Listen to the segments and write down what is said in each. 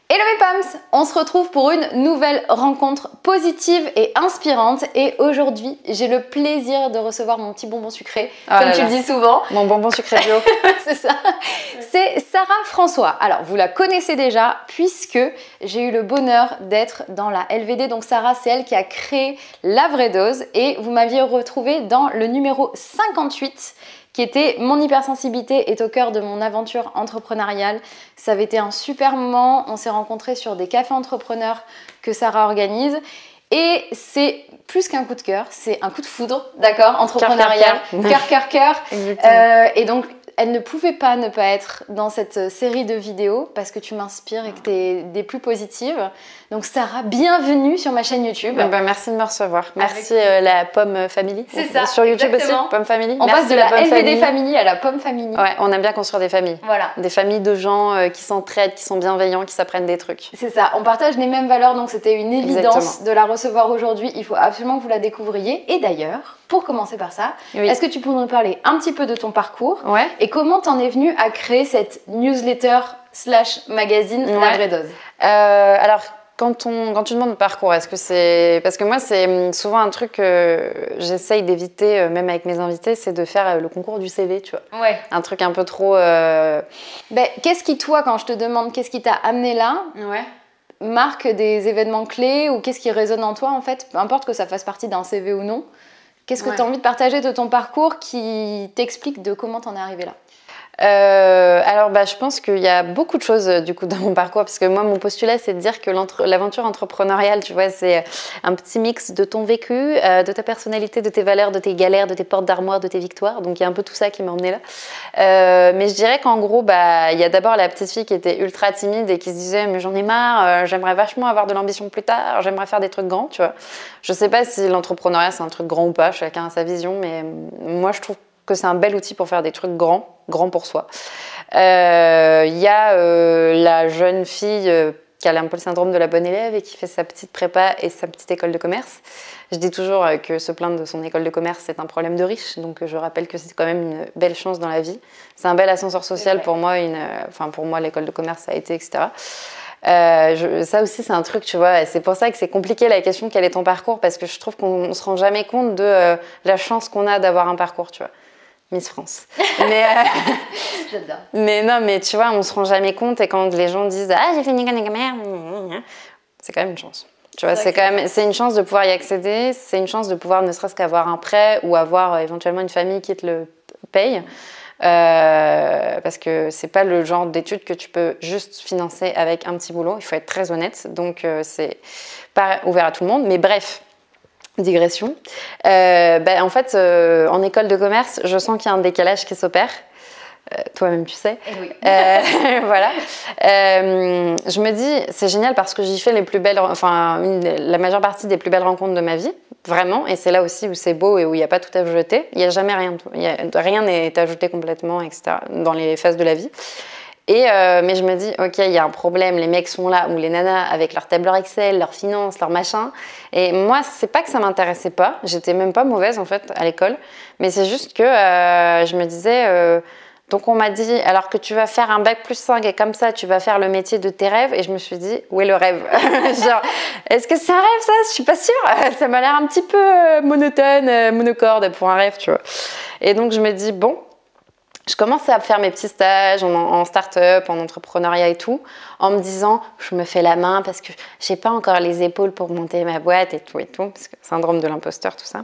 Hello mes Pams, on se retrouve pour une nouvelle rencontre positive et inspirante et aujourd'hui j'ai le plaisir de recevoir mon petit bonbon sucré, comme tu le dis souvent. Mon bonbon sucré bio. C'est ça, c'est Sarah François. Alors vous la connaissez déjà puisque j'ai eu le bonheur d'être dans la LVD, donc Sarah c'est elle qui a créé La Vraie Dose et vous m'aviez retrouvé dans le numéro 58 qui était mon hypersensibilité est au cœur de mon aventure entrepreneuriale. Ça avait été un super moment, on s'est rencontrés sur des cafés entrepreneurs que Sarah organise et c'est plus qu'un coup de cœur, c'est un coup de foudre, d'accord, entrepreneurial, cœur. Et donc elle ne pouvait pas ne pas être dans cette série de vidéos parce que tu m'inspires et que tu es des plus positives. Donc Sarah, bienvenue sur ma chaîne YouTube. Merci de me recevoir. Merci la Pomme Family. C'est ça, sur YouTube exactement. aussi, Pomme Family. On passe de la LVD Family à la Pomme Family. Ouais, on aime bien construire des familles. Voilà. Des familles de gens qui s'entraident, qui sont bienveillants, qui s'apprennent des trucs. C'est ça, on partage les mêmes valeurs, donc c'était une évidence de la recevoir aujourd'hui. Il faut absolument que vous la découvriez. Et d'ailleurs, pour commencer par ça, est-ce que tu peux nous parler un petit peu de ton parcours et comment t'en es venue à créer cette newsletter / magazine La Vraie Dose? Alors, quand tu demandes le parcours, est-ce que c'est... Parce que moi, c'est souvent un truc que j'essaye d'éviter, même avec mes invités, c'est de faire le concours du CV, tu vois. Ouais. Un truc un peu trop... Qu'est-ce qui, toi, quand je te demande qu'est-ce qui t'a amené là, marque des événements clés ou qu'est-ce qui résonne en toi, en fait, peu importe que ça fasse partie d'un CV ou non, qu'est-ce que tu as envie de partager de ton parcours qui t'explique de comment t'en es arrivé là? Alors je pense qu'il y a beaucoup de choses du coup dans mon parcours parce que moi mon postulat c'est de dire que l'aventure entrepreneuriale tu vois c'est un petit mix de ton vécu, de ta personnalité, de tes valeurs, de tes galères, de tes portes d'armoire, de tes victoires, donc il y a un peu tout ça qui m'a emmenée là. Mais je dirais qu'en gros il y a d'abord la petite fille qui était ultra timide et qui se disait mais j'en ai marre, j'aimerais vachement avoir de l'ambition plus tard, j'aimerais faire des trucs grands, tu vois. Je sais pas si l'entrepreneuriat c'est un truc grand ou pas, chacun a sa vision, mais moi je trouve que c'est un bel outil pour faire des trucs grands pour soi. Il y a la jeune fille qui a un peu le syndrome de la bonne élève et qui fait sa petite prépa et sa petite école de commerce. Je dis toujours que se plaindre de son école de commerce, c'est un problème de riche, donc je rappelle que c'est quand même une belle chance dans la vie. C'est un bel ascenseur social pour moi, pour moi l'école de commerce ça a été, etc. Ça aussi c'est un truc tu vois, c'est pour ça que c'est compliqué la question quel est ton parcours parce que je trouve qu'on se rend jamais compte de la chance qu'on a d'avoir un parcours, tu vois. Miss France. J'adore. Mais non, mais tu vois, on se rend jamais compte et quand les gens disent ah j'ai fait une école de commerce, c'est quand même une chance. Tu vois, c'est une chance de pouvoir y accéder, c'est une chance de pouvoir ne serait-ce qu'avoir un prêt ou avoir éventuellement une famille qui te le paye. Parce que c'est pas le genre d'études que tu peux juste financer avec un petit boulot, il faut être très honnête, donc c'est pas ouvert à tout le monde, mais bref. Digression. En fait, en école de commerce, je sens qu'il y a un décalage qui s'opère. Toi-même, tu sais. Oui. Voilà. Je me dis, c'est génial parce que j'y fais les plus belles, la majeure partie des plus belles rencontres de ma vie, vraiment. Et c'est là aussi où c'est beau et où il n'y a pas tout à jeter. Il n'y a jamais rien. Rien n'est ajouté complètement, etc. dans les phases de la vie. Mais je me dis, ok, il y a un problème, les mecs sont là, ou les nanas avec leur tableur Excel, leurs finances, leurs machins. Et moi, c'est pas que ça m'intéressait pas, j'étais même pas mauvaise en fait à l'école, mais c'est juste que je me disais, donc on m'a dit, alors que tu vas faire un bac plus 5 et comme ça, tu vas faire le métier de tes rêves, et je me suis dit, où est le rêve? Genre, est-ce que c'est un rêve ça? Je suis pas sûre, ça m'a l'air un petit peu monotone, monocorde pour un rêve, tu vois. Et donc je me dis, bon, je commence à faire mes petits stages en start-up, en entrepreneuriat et tout, en me disant, je me fais la main parce que j'ai pas encore les épaules pour monter ma boîte et tout, parce que syndrome de l'imposteur, tout ça.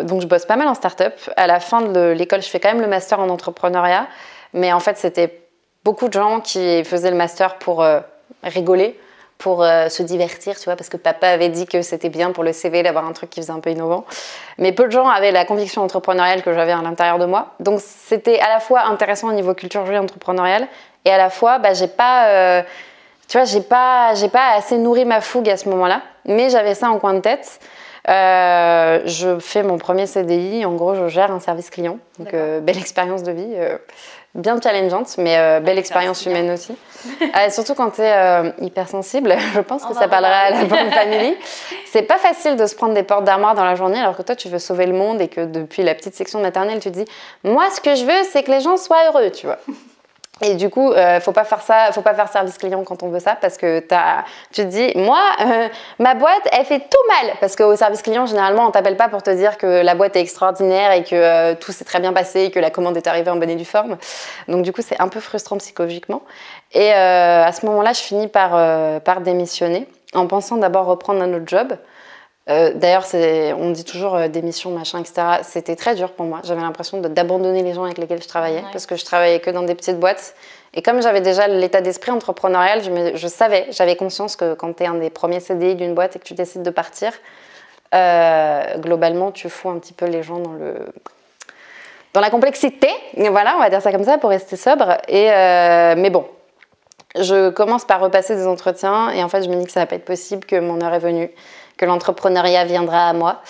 Donc je bosse pas mal en start-up. À la fin de l'école, je fais quand même le master en entrepreneuriat, mais en fait, c'était beaucoup de gens qui faisaient le master pour rigoler, pour se divertir, tu vois, parce que papa avait dit que c'était bien pour le CV d'avoir un truc qui faisait un peu innovant. Mais peu de gens avaient la conviction entrepreneuriale que j'avais à l'intérieur de moi. Donc c'était à la fois intéressant au niveau culture G entrepreneuriale et à la fois, j'ai pas assez nourri ma fougue à ce moment-là. Mais j'avais ça en coin de tête. Je fais mon premier CDI. En gros, je gère un service client. Donc belle expérience de vie. Bien challengeante, mais belle expérience humaine aussi. Surtout quand tu es hypersensible, je pense que ça parlera à la bonne famille. C'est pas facile de se prendre des portes d'armoire dans la journée alors que toi tu veux sauver le monde et que depuis la petite section maternelle tu te dis moi ce que je veux c'est que les gens soient heureux, tu vois. Et du coup, faut pas faire service client quand on veut ça, parce que tu te dis, moi, ma boîte, elle fait tout mal. Parce qu'au service client, généralement, on t'appelle pas pour te dire que la boîte est extraordinaire et que tout s'est très bien passé et que la commande est arrivée en bonne et due forme. Donc du coup, c'est un peu frustrant psychologiquement. Et à ce moment-là, je finis par démissionner, en pensant d'abord reprendre un autre job. D'ailleurs, on dit toujours démission, machin, etc. C'était très dur pour moi. J'avais l'impression d'abandonner les gens avec lesquels je travaillais, parce que je travaillais que dans des petites boîtes. Et comme j'avais déjà l'état d'esprit entrepreneurial, j'avais conscience que quand tu es un des premiers CDI d'une boîte et que tu décides de partir, globalement, tu fous un petit peu les gens dans la complexité. Et voilà, on va dire ça comme ça pour rester sobre. Mais bon, je commence par repasser des entretiens et en fait, je me dis que ça va pas être possible, que mon heure est venue, que l'entrepreneuriat viendra à moi.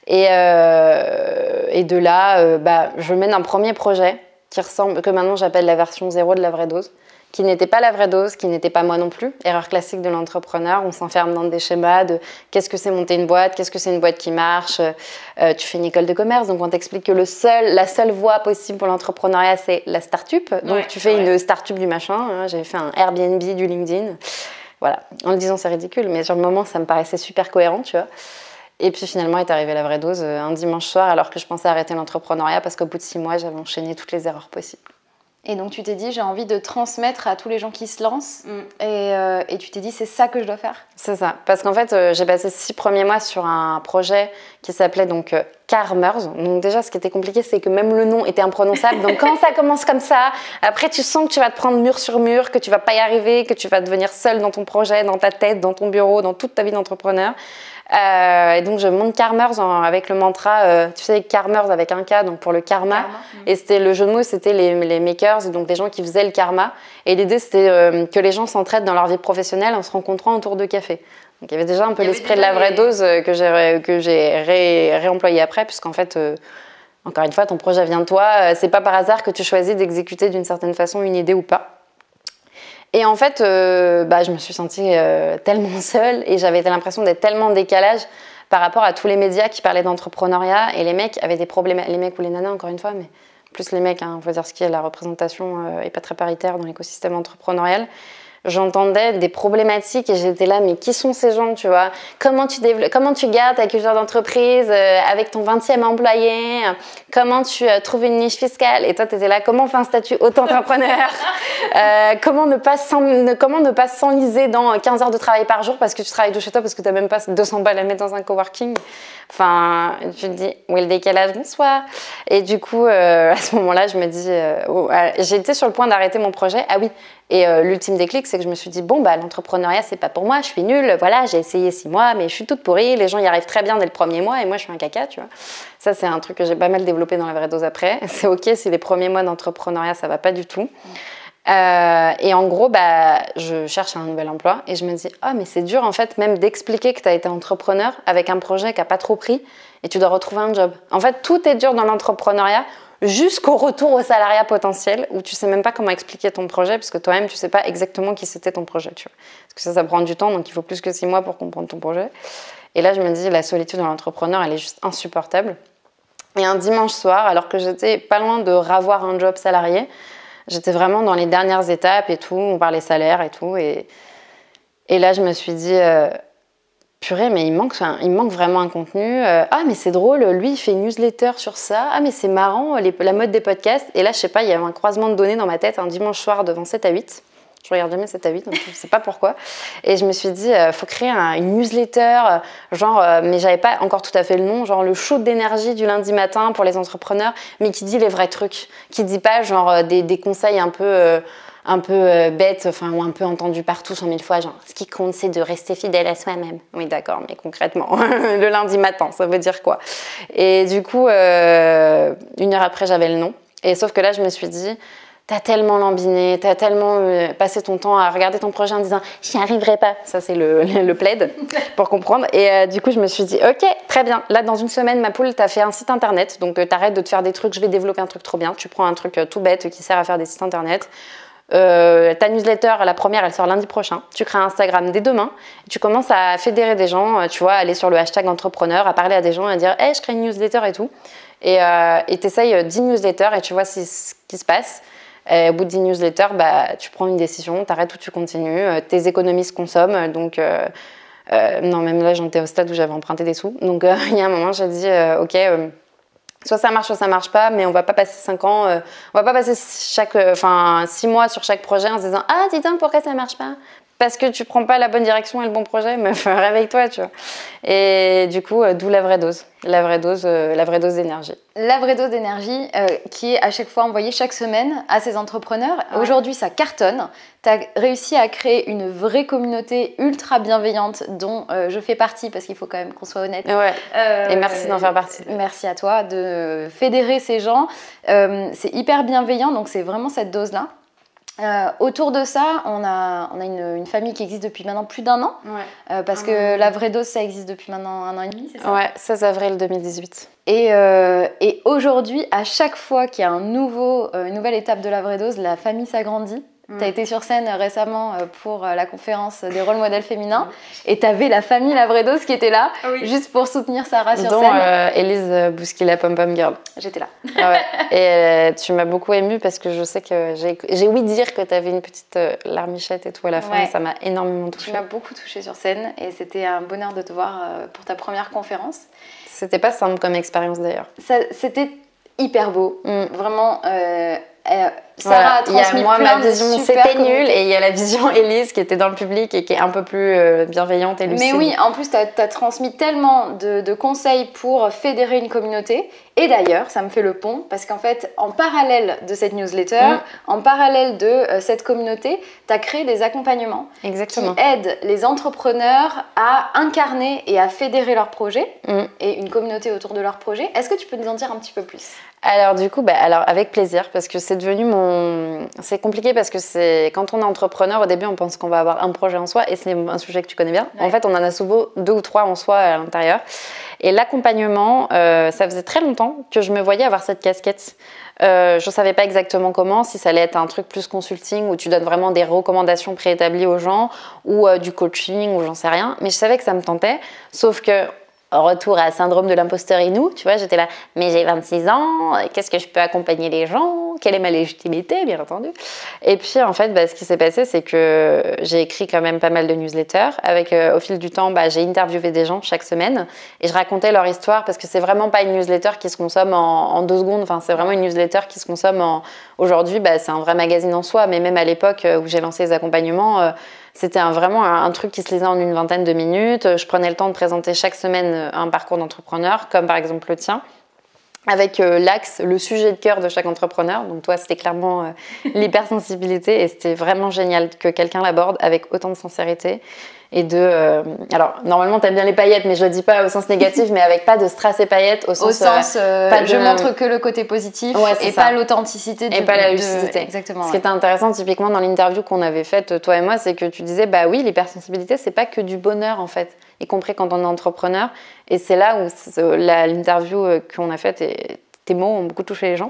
Et de là, je mène un premier projet que maintenant j'appelle la version 0 de la vraie dose, qui n'était pas la vraie dose, qui n'était pas moi non plus. Erreur classique de l'entrepreneur, on s'enferme dans des schémas de qu'est-ce que c'est monter une boîte, qu'est-ce que c'est une boîte qui marche. Tu fais une école de commerce, donc on t'explique que la seule voie possible pour l'entrepreneuriat, c'est la start-up. Donc tu fais une start-up du machin. Hein, j'avais fait un Airbnb, du LinkedIn. Voilà, en le disant c'est ridicule, mais sur le moment ça me paraissait super cohérent, tu vois. Et puis finalement est arrivée la vraie dose un dimanche soir, alors que je pensais arrêter l'entrepreneuriat parce qu'au bout de 6 mois j'avais enchaîné toutes les erreurs possibles. Et donc tu t'es dit j'ai envie de transmettre à tous les gens qui se lancent et tu t'es dit c'est ça que je dois faire. C'est ça, parce qu'en fait j'ai passé 6 premiers mois sur un projet qui s'appelait donc Carmers. Donc déjà ce qui était compliqué c'est que même le nom était imprononçable, donc quand ça commence comme ça, après tu sens que tu vas te prendre mur sur mur, que tu vas pas y arriver, que tu vas devenir seul dans ton projet, dans ta tête, dans ton bureau, dans toute ta vie d'entrepreneur. Et donc je monte Carmers avec le mantra, tu sais, Carmers avec un K, donc pour le karma. Et c'était le jeu de mots, c'était les makers, donc des gens qui faisaient le karma. Et l'idée c'était que les gens s'entraident dans leur vie professionnelle en se rencontrant autour de café. Donc il y avait déjà un peu l'esprit de la vraie dose que j'ai réemployé après, puisqu'en fait, encore une fois, ton projet vient de toi. C'est pas par hasard que tu choisis d'exécuter d'une certaine façon une idée ou pas. Et en fait, je me suis sentie tellement seule et j'avais l'impression d'être tellement en décalage par rapport à tous les médias qui parlaient d'entrepreneuriat. Et les mecs avaient des problèmes, les mecs ou les nanas encore une fois, mais plus les mecs, hein, faut dire ce qui est, la représentation est pas très paritaire dans l'écosystème entrepreneurial. J'entendais des problématiques et j'étais là, mais qui sont ces gens, tu vois? Comment tu gardes ta culture d'entreprise avec ton 20e employé? Comment tu trouves une niche fiscale? Et toi, tu étais là, comment on fait un statut auto-entrepreneur? Comment ne pas s'enliser dans 15 heures de travail par jour parce que tu travailles de chez toi parce que tu n'as même pas 200 balles à mettre dans un coworking? Enfin, tu te dis, où est le décalage? Bonsoir. Et du coup, à ce moment-là, je me dis, j'ai été sur le point d'arrêter mon projet. Ah oui. Et l'ultime déclic, c'est que je me suis dit, l'entrepreneuriat, c'est pas pour moi, je suis nulle, voilà, j'ai essayé 6 mois, mais je suis toute pourrie, les gens y arrivent très bien dès le premier mois, et moi, je suis un caca, tu vois. Ça, c'est un truc que j'ai pas mal développé dans la vraie dose après. C'est ok si les premiers mois d'entrepreneuriat, ça va pas du tout. Et en gros, je cherche un nouvel emploi, et je me dis, mais c'est dur, en fait, même d'expliquer que tu as été entrepreneur avec un projet qui a pas trop pris, et tu dois retrouver un job. En fait, tout est dur dans l'entrepreneuriat, jusqu'au retour au salariat potentiel où tu sais même pas comment expliquer ton projet parce que toi-même tu sais pas exactement qui c'était ton projet, tu vois. Parce que ça prend du temps, donc il faut plus que 6 mois pour comprendre ton projet. Et là je me dis la solitude de l'entrepreneur elle est juste insupportable. Et un dimanche soir, alors que j'étais pas loin de ravoir un job salarié, j'étais vraiment dans les dernières étapes et tout, on parlait salaire et tout, et là je me suis dit purée, mais il manque vraiment un contenu. Mais c'est drôle, lui, il fait une newsletter sur ça. Ah, mais c'est marrant, la mode des podcasts. Et là, je sais pas, il y avait un croisement de données dans ma tête un dimanche soir devant 7 à 8. Je regarde jamais 7 à 8, donc je sais pas pourquoi. Et je me suis dit, faut créer une newsletter, mais j'avais pas encore tout à fait le nom, genre le shoot d'énergie du lundi matin pour les entrepreneurs, mais qui dit les vrais trucs. Qui dit pas des conseils un peu bête, ou un peu entendu partout 100 000 fois, genre ce qui compte c'est de rester fidèle à soi-même. Oui d'accord, mais concrètement, le lundi matin, ça veut dire quoi? Et du coup, 1 heure après j'avais le nom, et sauf que là je me suis dit, t'as tellement lambiné, t'as tellement passé ton temps à regarder ton projet en disant j'y arriverai pas, ça c'est le plaid pour comprendre, et du coup je me suis dit ok très bien, là dans 1 semaine ma poule t'as fait un site internet, donc t'arrêtes de te faire des trucs, je vais développer un truc trop bien, tu prends un truc tout bête qui sert à faire des sites internet. Ta newsletter, la première, elle sort lundi prochain. Tu crées un Instagram dès demain. Tu commences à fédérer des gens, tu vois, aller sur le hashtag entrepreneur, à parler à des gens, à dire hey, je crée une newsletter et tout. Et t'essayes 10 newsletters et tu vois ce qui se passe. Au bout de 10 newsletters, tu prends une décision, t'arrêtes ou tu continues. Tes économies se consomment. Donc, non, même là, j'en étais au stade où j'avais emprunté des sous. Donc, il y a un moment, j'ai dit, OK, soit ça marche pas, mais on va pas passer 5 ans, on va pas passer 6 mois sur chaque projet en se disant, ah, dis donc, pourquoi ça marche pas? Parce que tu prends pas la bonne direction et le bon projet, mais réveille-toi, tu vois. Et du coup, d'où la vraie dose d'énergie. La vraie dose d'énergie qui est à chaque fois envoyée chaque semaine à ces entrepreneurs. Ouais. Aujourd'hui, ça cartonne. Tu as réussi à créer une vraie communauté ultra bienveillante dont je fais partie parce qu'il faut quand même qu'on soit honnête. Ouais. Et merci d'en faire partie. Merci à toi de fédérer ces gens. C'est hyper bienveillant, donc c'est vraiment cette dose-là. Autour de ça, on a une famille qui existe depuis maintenant plus d'1 an. Ouais. Parce que la vraie dose, ça existe depuis maintenant 1 an et demi, c'est ça? Ouais, 16 avril 2018. Et aujourd'hui, à chaque fois qu'il y a une nouvelle étape de la vraie dose, la famille s'agrandit. Tu as été sur scène récemment pour la conférence des rôles modèles féminins et tu avais la famille La Vraie Dose qui était là juste pour soutenir Sarah sur scène. Élise Bousquila Pom Pom Girl. J'étais là. Ah ouais. Et tu m'as beaucoup émue parce que je sais que j'ai ouï dire que tu avais une petite larmichette et tout à la fin. Ouais. Ça m'a énormément touchée. Tu m'as beaucoup touchée sur scène et c'était un bonheur de te voir pour ta première conférence. C'était pas simple comme expérience d'ailleurs. C'était hyper beau. Vraiment... Sarah a transmis ma vision, c'était nul, et il y a la vision Élise qui était dans le public et qui est un peu plus bienveillante et lucide. Mais oui, en plus, tu as transmis tellement de conseils pour fédérer une communauté. Et d'ailleurs, ça me fait le pont, parce qu'en fait, en parallèle de cette newsletter, en parallèle de cette communauté, tu as créé des accompagnements Exactement. qui aident les entrepreneurs à incarner et à fédérer leurs projets et une communauté autour de leurs projets. Est-ce que tu peux nous en dire un petit peu plus ? Alors du coup, avec plaisir, parce que c'est devenu c'est compliqué parce que quand on est entrepreneur, au début, on pense qu'on va avoir un projet en soi et c'est un sujet que tu connais bien. Ouais. En fait, on en a souvent 2 ou 3 en soi à l'intérieur. Et l'accompagnement, ça faisait très longtemps que je me voyais avoir cette casquette. Je ne savais pas exactement comment, si ça allait être un truc plus consulting où tu donnes vraiment des recommandations préétablies aux gens ou du coaching ou j'en sais rien. Mais je savais que ça me tentait, sauf que retour à syndrome de l'imposteur inou, tu vois, j'étais là, mais j'ai 26 ans, qu'est-ce que je peux accompagner les gens? Quelle est ma légitimité, bien entendu? Et puis, en fait, ce qui s'est passé, c'est que j'ai écrit quand même pas mal de newsletters. Au fil du temps, j'ai interviewé des gens chaque semaine et je racontais leur histoire parce que c'est vraiment pas une newsletter qui se consomme en 2 secondes. Enfin, c'est vraiment une newsletter qui se consomme Aujourd'hui, c'est un vrai magazine en soi, mais même à l'époque où j'ai lancé les accompagnements, c'était vraiment un truc qui se lisait en une vingtaine de minutes. Je prenais le temps de présenter chaque semaine un parcours d'entrepreneur, comme par exemple le tien, avec l'axe, le sujet de cœur de chaque entrepreneur. Donc toi, c'était clairement l'hypersensibilité et c'était vraiment génial que quelqu'un l'aborde avec autant de sincérité. Et alors, normalement, t'aimes bien les paillettes, mais je le dis pas au sens négatif, mais avec pas de strass et paillettes, au sens je montre que le côté positif et pas l'authenticité. Et pas la lucidité. Exactement. Ce qui était intéressant, typiquement, dans l'interview qu'on avait faite, toi et moi, c'est que tu disais, oui, l'hypersensibilité, c'est pas que du bonheur, en fait, y compris quand on est entrepreneur. Et c'est là où l'interview qu'on a faite tes mots ont beaucoup touché les gens.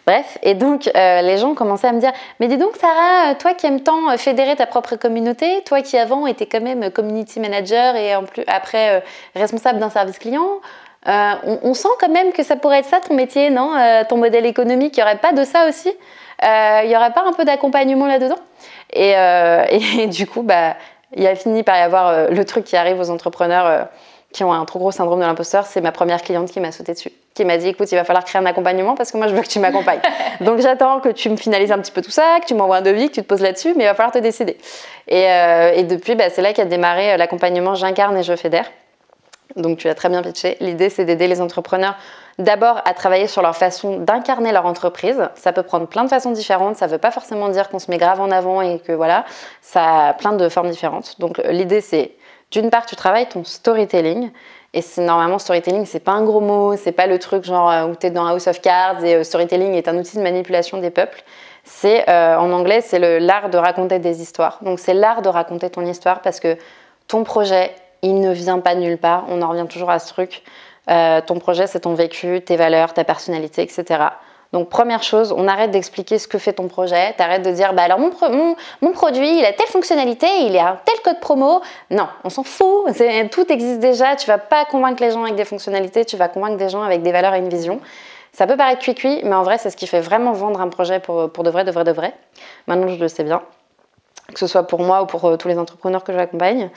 Bref, et donc les gens commençaient à me dire « Mais dis donc Sarah, toi qui aimes tant fédérer ta propre communauté, toi qui avant étais quand même community manager et après responsable d'un service client, on sent quand même que ça pourrait être ça ton métier, non? Ton modèle économique, il n'y aurait pas de ça aussi? Il n'y aurait pas un peu d'accompagnement là-dedans ?» Et du coup, il a fini par y avoir le truc qui arrive aux entrepreneurs qui ont un trop gros syndrome de l'imposteur. C'est ma première cliente qui m'a sauté dessus, qui m'a dit écoute, il va falloir créer un accompagnement parce que moi je veux que tu m'accompagnes. Donc j'attends que tu me finalises un petit peu tout ça, que tu m'envoies un devis, que tu te poses là-dessus, mais il va falloir te décider. Et depuis, c'est là qu'a démarré l'accompagnement J'incarne et je fédère. Donc tu as très bien pitché. L'idée, c'est d'aider les entrepreneurs d'abord à travailler sur leur façon d'incarner leur entreprise. Ça peut prendre plein de façons différentes. Ça ne veut pas forcément dire qu'on se met grave en avant et que voilà, ça a plein de formes différentes. Donc l'idée, c'est d'une part, tu travailles ton storytelling. Et normalement, storytelling, c'est pas un gros mot, c'est pas le truc genre où tu es dans House of Cards et storytelling est un outil de manipulation des peuples. C'est, en anglais, c'est l'art de raconter des histoires. Donc c'est l'art de raconter ton histoire parce que ton projet, il ne vient pas de nulle part. On en revient toujours à ce truc. Ton projet, c'est ton vécu, tes valeurs, ta personnalité, etc. Donc première chose, on arrête d'expliquer ce que fait ton projet, t'arrêtes de dire alors mon produit, il a telle fonctionnalité, il a tel code promo. Non, on s'en fout, tout existe déjà, tu vas pas convaincre les gens avec des fonctionnalités, tu vas convaincre des gens avec des valeurs et une vision. Ça peut paraître cuit-cuit, mais en vrai, c'est ce qui fait vraiment vendre un projet pour de vrai, de vrai, de vrai. Maintenant, je le sais bien, que ce soit pour moi ou pour tous les entrepreneurs que j'accompagne.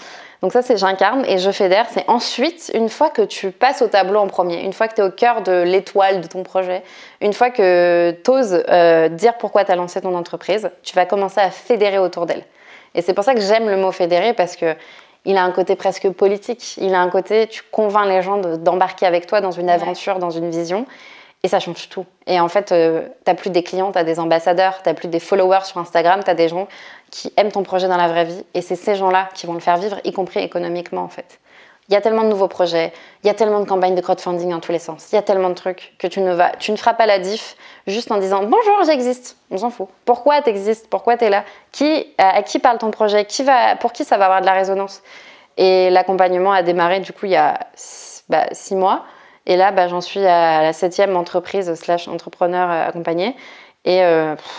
Donc ça, c'est j'incarne et je fédère. C'est ensuite, une fois que tu passes au tableau en premier, une fois que tu es au cœur de l'étoile de ton projet, une fois que tu oses dire pourquoi tu as lancé ton entreprise, tu vas commencer à fédérer autour d'elle. Et c'est pour ça que j'aime le mot fédérer, parce que il a un côté presque politique. Il a un côté, tu convaincs les gens d'embarquer avec toi dans une aventure, dans une vision. Et ça change tout. Et en fait, t'as plus des clients, t'as des ambassadeurs, t'as plus des followers sur Instagram, t'as des gens qui aiment ton projet dans la vraie vie. Et c'est ces gens-là qui vont le faire vivre, y compris économiquement, en fait. Il y a tellement de nouveaux projets, il y a tellement de campagnes de crowdfunding dans tous les sens, il y a tellement de trucs que tu ne feras pas la diff juste en disant « Bonjour, j'existe ». On s'en fout. Pourquoi t'existes? Pourquoi t'es là? À qui parle ton projet? Pour qui ça va avoir de la résonance? Et l'accompagnement a démarré, du coup, il y a 6 mois. Et là, j'en suis à la 7e entreprise / entrepreneur accompagnée. Et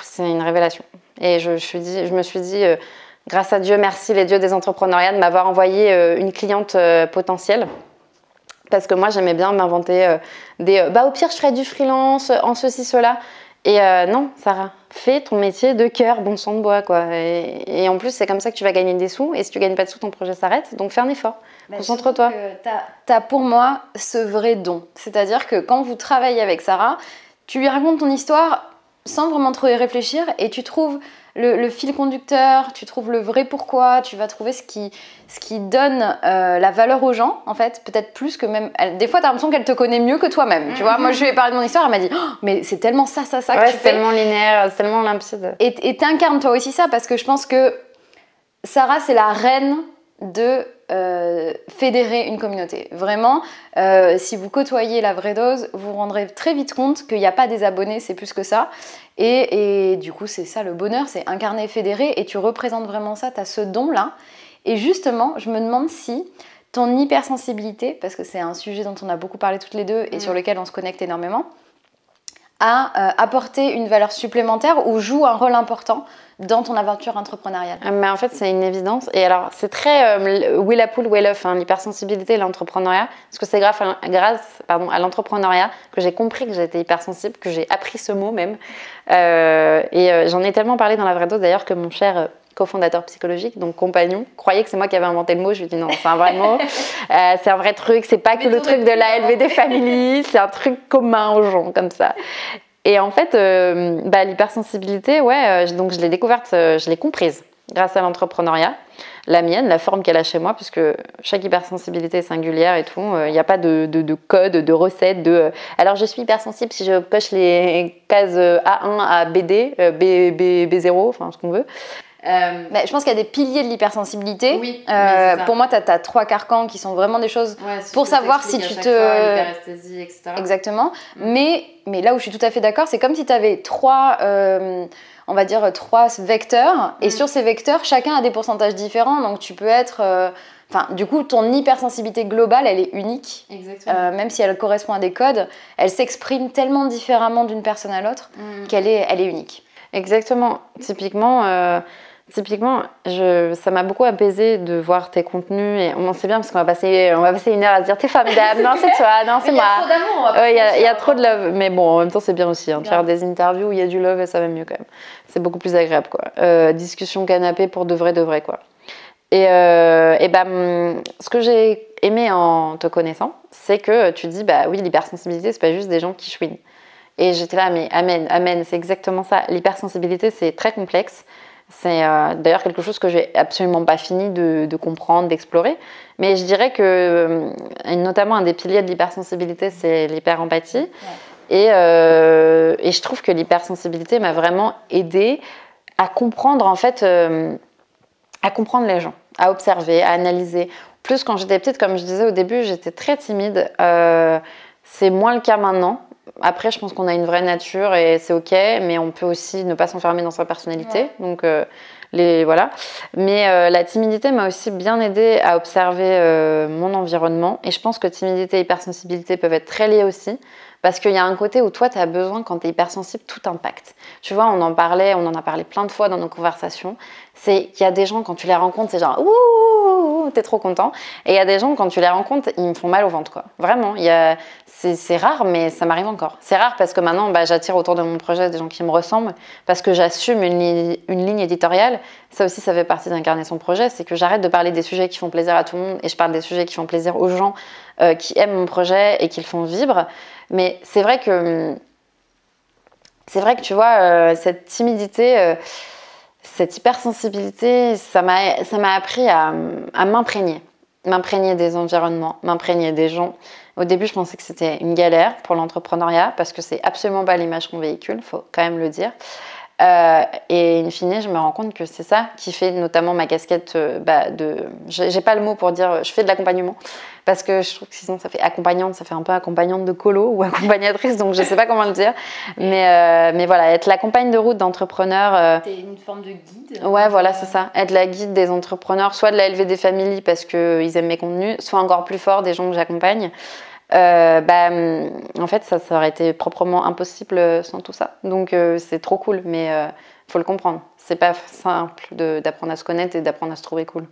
c'est une révélation. Et je me suis dit, grâce à Dieu, merci les dieux des entrepreneuriats de m'avoir envoyé une cliente potentielle. Parce que moi, j'aimais bien m'inventer au pire, je ferais du freelance, en ceci, cela. Et non, Sarah, fais ton métier de cœur, bon sang de bois, quoi. Et en plus, c'est comme ça que tu vas gagner des sous. Et si tu gagnes pas de sous, ton projet s'arrête. Donc, fais un effort. Concentre-toi. T'as pour moi ce vrai don. C'est-à-dire que quand vous travaillez avec Sarah, tu lui racontes ton histoire sans vraiment trop y réfléchir et tu trouves le fil conducteur, tu trouves le vrai pourquoi, tu vas trouver ce qui donne la valeur aux gens, en fait, peut-être plus que même... Des fois, tu as l'impression qu'elle te connaît mieux que toi-même, tu vois. Moi, je lui ai parlé de mon histoire, elle m'a dit oh, mais c'est tellement ça que tu fais. C'est tellement linéaire, c'est tellement limpide. Et t'incarnes toi aussi ça, parce que je pense que Sarah, c'est la reine de fédérer une communauté. Vraiment, si vous côtoyez la vraie dose, vous vous rendrez très vite compte qu'il n'y a pas des abonnés, c'est plus que ça. Et du coup, c'est ça le bonheur, c'est incarner, fédérer, et tu représentes vraiment ça, tu as ce don-là. Et justement, je me demande si ton hypersensibilité, parce que c'est un sujet dont on a beaucoup parlé toutes les deux et sur lequel on se connecte énormément, a apporté une valeur supplémentaire ou joue un rôle important dans ton aventure entrepreneuriale. Mais en fait, c'est une évidence. Et alors, c'est très Will a Pool, Will Off, l'hypersensibilité et l'entrepreneuriat. Parce que c'est grâce à l'entrepreneuriat que j'ai compris que j'étais hypersensible, que j'ai appris ce mot même. J'en ai tellement parlé dans la vraie dose d'ailleurs que mon cher cofondateur psychologique, donc compagnon, croyait que c'est moi qui avais inventé le mot. Je lui ai dit non, c'est un vrai mot, c'est un vrai truc, c'est pas que le truc de la LVD Family, c'est un truc commun aux gens comme ça. Et en fait, l'hypersensibilité, donc je l'ai découverte, je l'ai comprise grâce à l'entrepreneuriat, la mienne, la forme qu'elle a chez moi, puisque chaque hypersensibilité est singulière et tout. Il n'y a pas de code, de recette, alors je suis hypersensible si je coche les cases A1 à BD, B0, enfin ce qu'on veut. Je pense qu'il y a des piliers de l'hypersensibilité. Oui, pour moi, tu as 3 carcans qui sont vraiment des choses pour savoir si tu te... L'hyperesthésie, etc. Exactement. Mais là où je suis tout à fait d'accord, c'est comme si tu avais 3 vecteurs. Et sur ces vecteurs, chacun a des pourcentages différents. Donc tu peux être... du coup, ton hypersensibilité globale, elle est unique. Exactement. Même si elle correspond à des codes, elle s'exprime tellement différemment d'une personne à l'autre qu'elle est unique. Exactement. Typiquement, ça m'a beaucoup apaisé de voir tes contenus et on sait bien parce qu'on va passer 1 heure à se dire t'es formidable, non c'est toi, non c'est moi. Il y a trop de love, mais bon en même temps c'est bien aussi de faire des interviews où il y a du love et ça va mieux quand même. C'est beaucoup plus agréable quoi. Discussion canapé pour de vrai quoi. Ce que j'ai aimé en te connaissant, c'est que tu dis oui l'hypersensibilité c'est pas juste des gens qui chouinent. Et j'étais là mais amen, c'est exactement ça. L'hypersensibilité c'est très complexe. C'est d'ailleurs quelque chose que j'ai absolument pas fini de comprendre, d'explorer. Mais je dirais que, notamment, un des piliers de l'hypersensibilité, c'est l'hyperempathie. Ouais. Et je trouve que l'hypersensibilité m'a vraiment aidée à comprendre, en fait, à comprendre les gens, à observer, à analyser. Plus quand j'étais petite, comme je disais au début, j'étais très timide. C'est moins le cas maintenant. Après, je pense qu'on a une vraie nature et c'est ok, mais on peut aussi ne pas s'enfermer dans sa personnalité. Ouais. Donc, voilà. Mais la timidité m'a aussi bien aidée à observer mon environnement. Et je pense que timidité et hypersensibilité peuvent être très liées aussi. Parce qu'il y a un côté où toi, tu as besoin, quand tu es hypersensible, tout impacte. Tu vois, on en a parlé plein de fois dans nos conversations. C'est qu'il y a des gens, quand tu les rencontres, c'est genre ouh, oh, t'es trop content. Et il y a des gens, quand tu les rencontres, ils me font mal au ventre, quoi. Vraiment, c'est rare, mais ça m'arrive encore. C'est rare parce que maintenant, j'attire autour de mon projet des gens qui me ressemblent, parce que j'assume une ligne éditoriale. Ça aussi, ça fait partie d'incarner son projet, c'est que j'arrête de parler des sujets qui font plaisir à tout le monde et je parle des sujets qui font plaisir aux gens qui aiment mon projet et qui le font vivre. Mais c'est vrai que tu vois, cette timidité, cette hypersensibilité, ça m'a appris à m'imprégner des environnements, m'imprégner des gens. Au début, je pensais que c'était une galère pour l'entrepreneuriat parce que c'est absolument pas l'image qu'on véhicule, faut quand même le dire. Et in fine, je me rends compte que c'est ça qui fait notamment ma casquette j'ai pas le mot pour dire je fais de l'accompagnement parce que je trouve que sinon ça fait accompagnante, ça fait un peu accompagnante de colo ou accompagnatrice, donc je sais pas comment le dire, mais voilà, être la compagne de route d'entrepreneurs. T'es une forme de guide. Ouais, voilà, c'est ça, être la guide des entrepreneurs, soit de la LVD Family parce qu'ils aiment mes contenus, soit encore plus fort des gens que j'accompagne. En fait, ça aurait été proprement impossible sans tout ça. Donc, c'est trop cool, mais faut le comprendre. C'est pas simple d'apprendre à se connaître et d'apprendre à se trouver cool.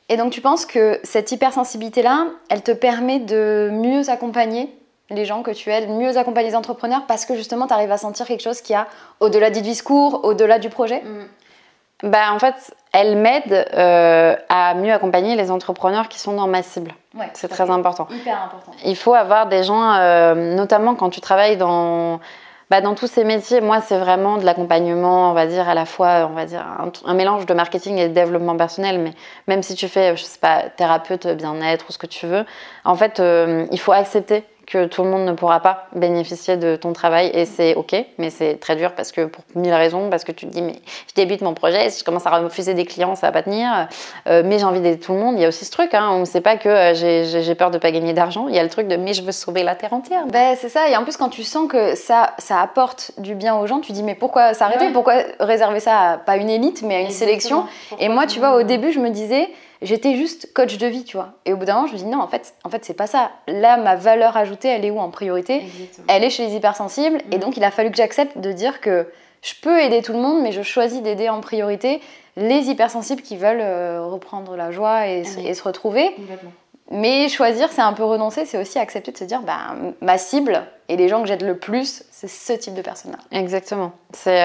Et donc, tu penses que cette hypersensibilité-là, elle te permet de mieux accompagner les gens que tu aides, mieux accompagner les entrepreneurs parce que justement, tu arrives à sentir quelque chose qui a au-delà du discours, au-delà du projet? En fait, elle m'aide à mieux accompagner les entrepreneurs qui sont dans ma cible. Ouais, c'est très important. Hyper important. Il faut avoir des gens, notamment quand tu travailles dans tous ces métiers. Moi, c'est vraiment de l'accompagnement, on va dire, à la fois, on va dire, un mélange de marketing et de développement personnel. Mais même si tu fais, je sais pas, thérapeute, bien-être ou ce que tu veux, en fait, il faut accepter que tout le monde ne pourra pas bénéficier de ton travail et c'est ok, mais c'est très dur parce que pour 1000 raisons, parce que tu te dis mais je débute mon projet, si je commence à refuser des clients ça va pas tenir, mais j'ai envie d'aider tout le monde. Il y a aussi ce truc, on ne sait pas que j'ai peur de pas gagner d'argent, il y a le truc de mais je veux sauver la terre entière. C'est ça, et en plus quand tu sens que ça apporte du bien aux gens, tu dis mais pourquoi s'arrêter, pourquoi réserver ça à pas une élite mais à une sélection. Et moi tu vois au début je me disais j'étais juste coach de vie, tu vois. Et au bout d'un moment, je me dis non, en fait, c'est pas ça. Là, ma valeur ajoutée, elle est où en priorité? Exactement. Elle est chez les hypersensibles. Et donc, il a fallu que j'accepte de dire que je peux aider tout le monde, mais je choisis d'aider en priorité les hypersensibles qui veulent reprendre la joie et se retrouver. Complètement. Mais choisir, c'est un peu renoncer, c'est aussi accepter de se dire ma cible et les gens que j'aide le plus, c'est ce type de personnes-là. Exactement. C'est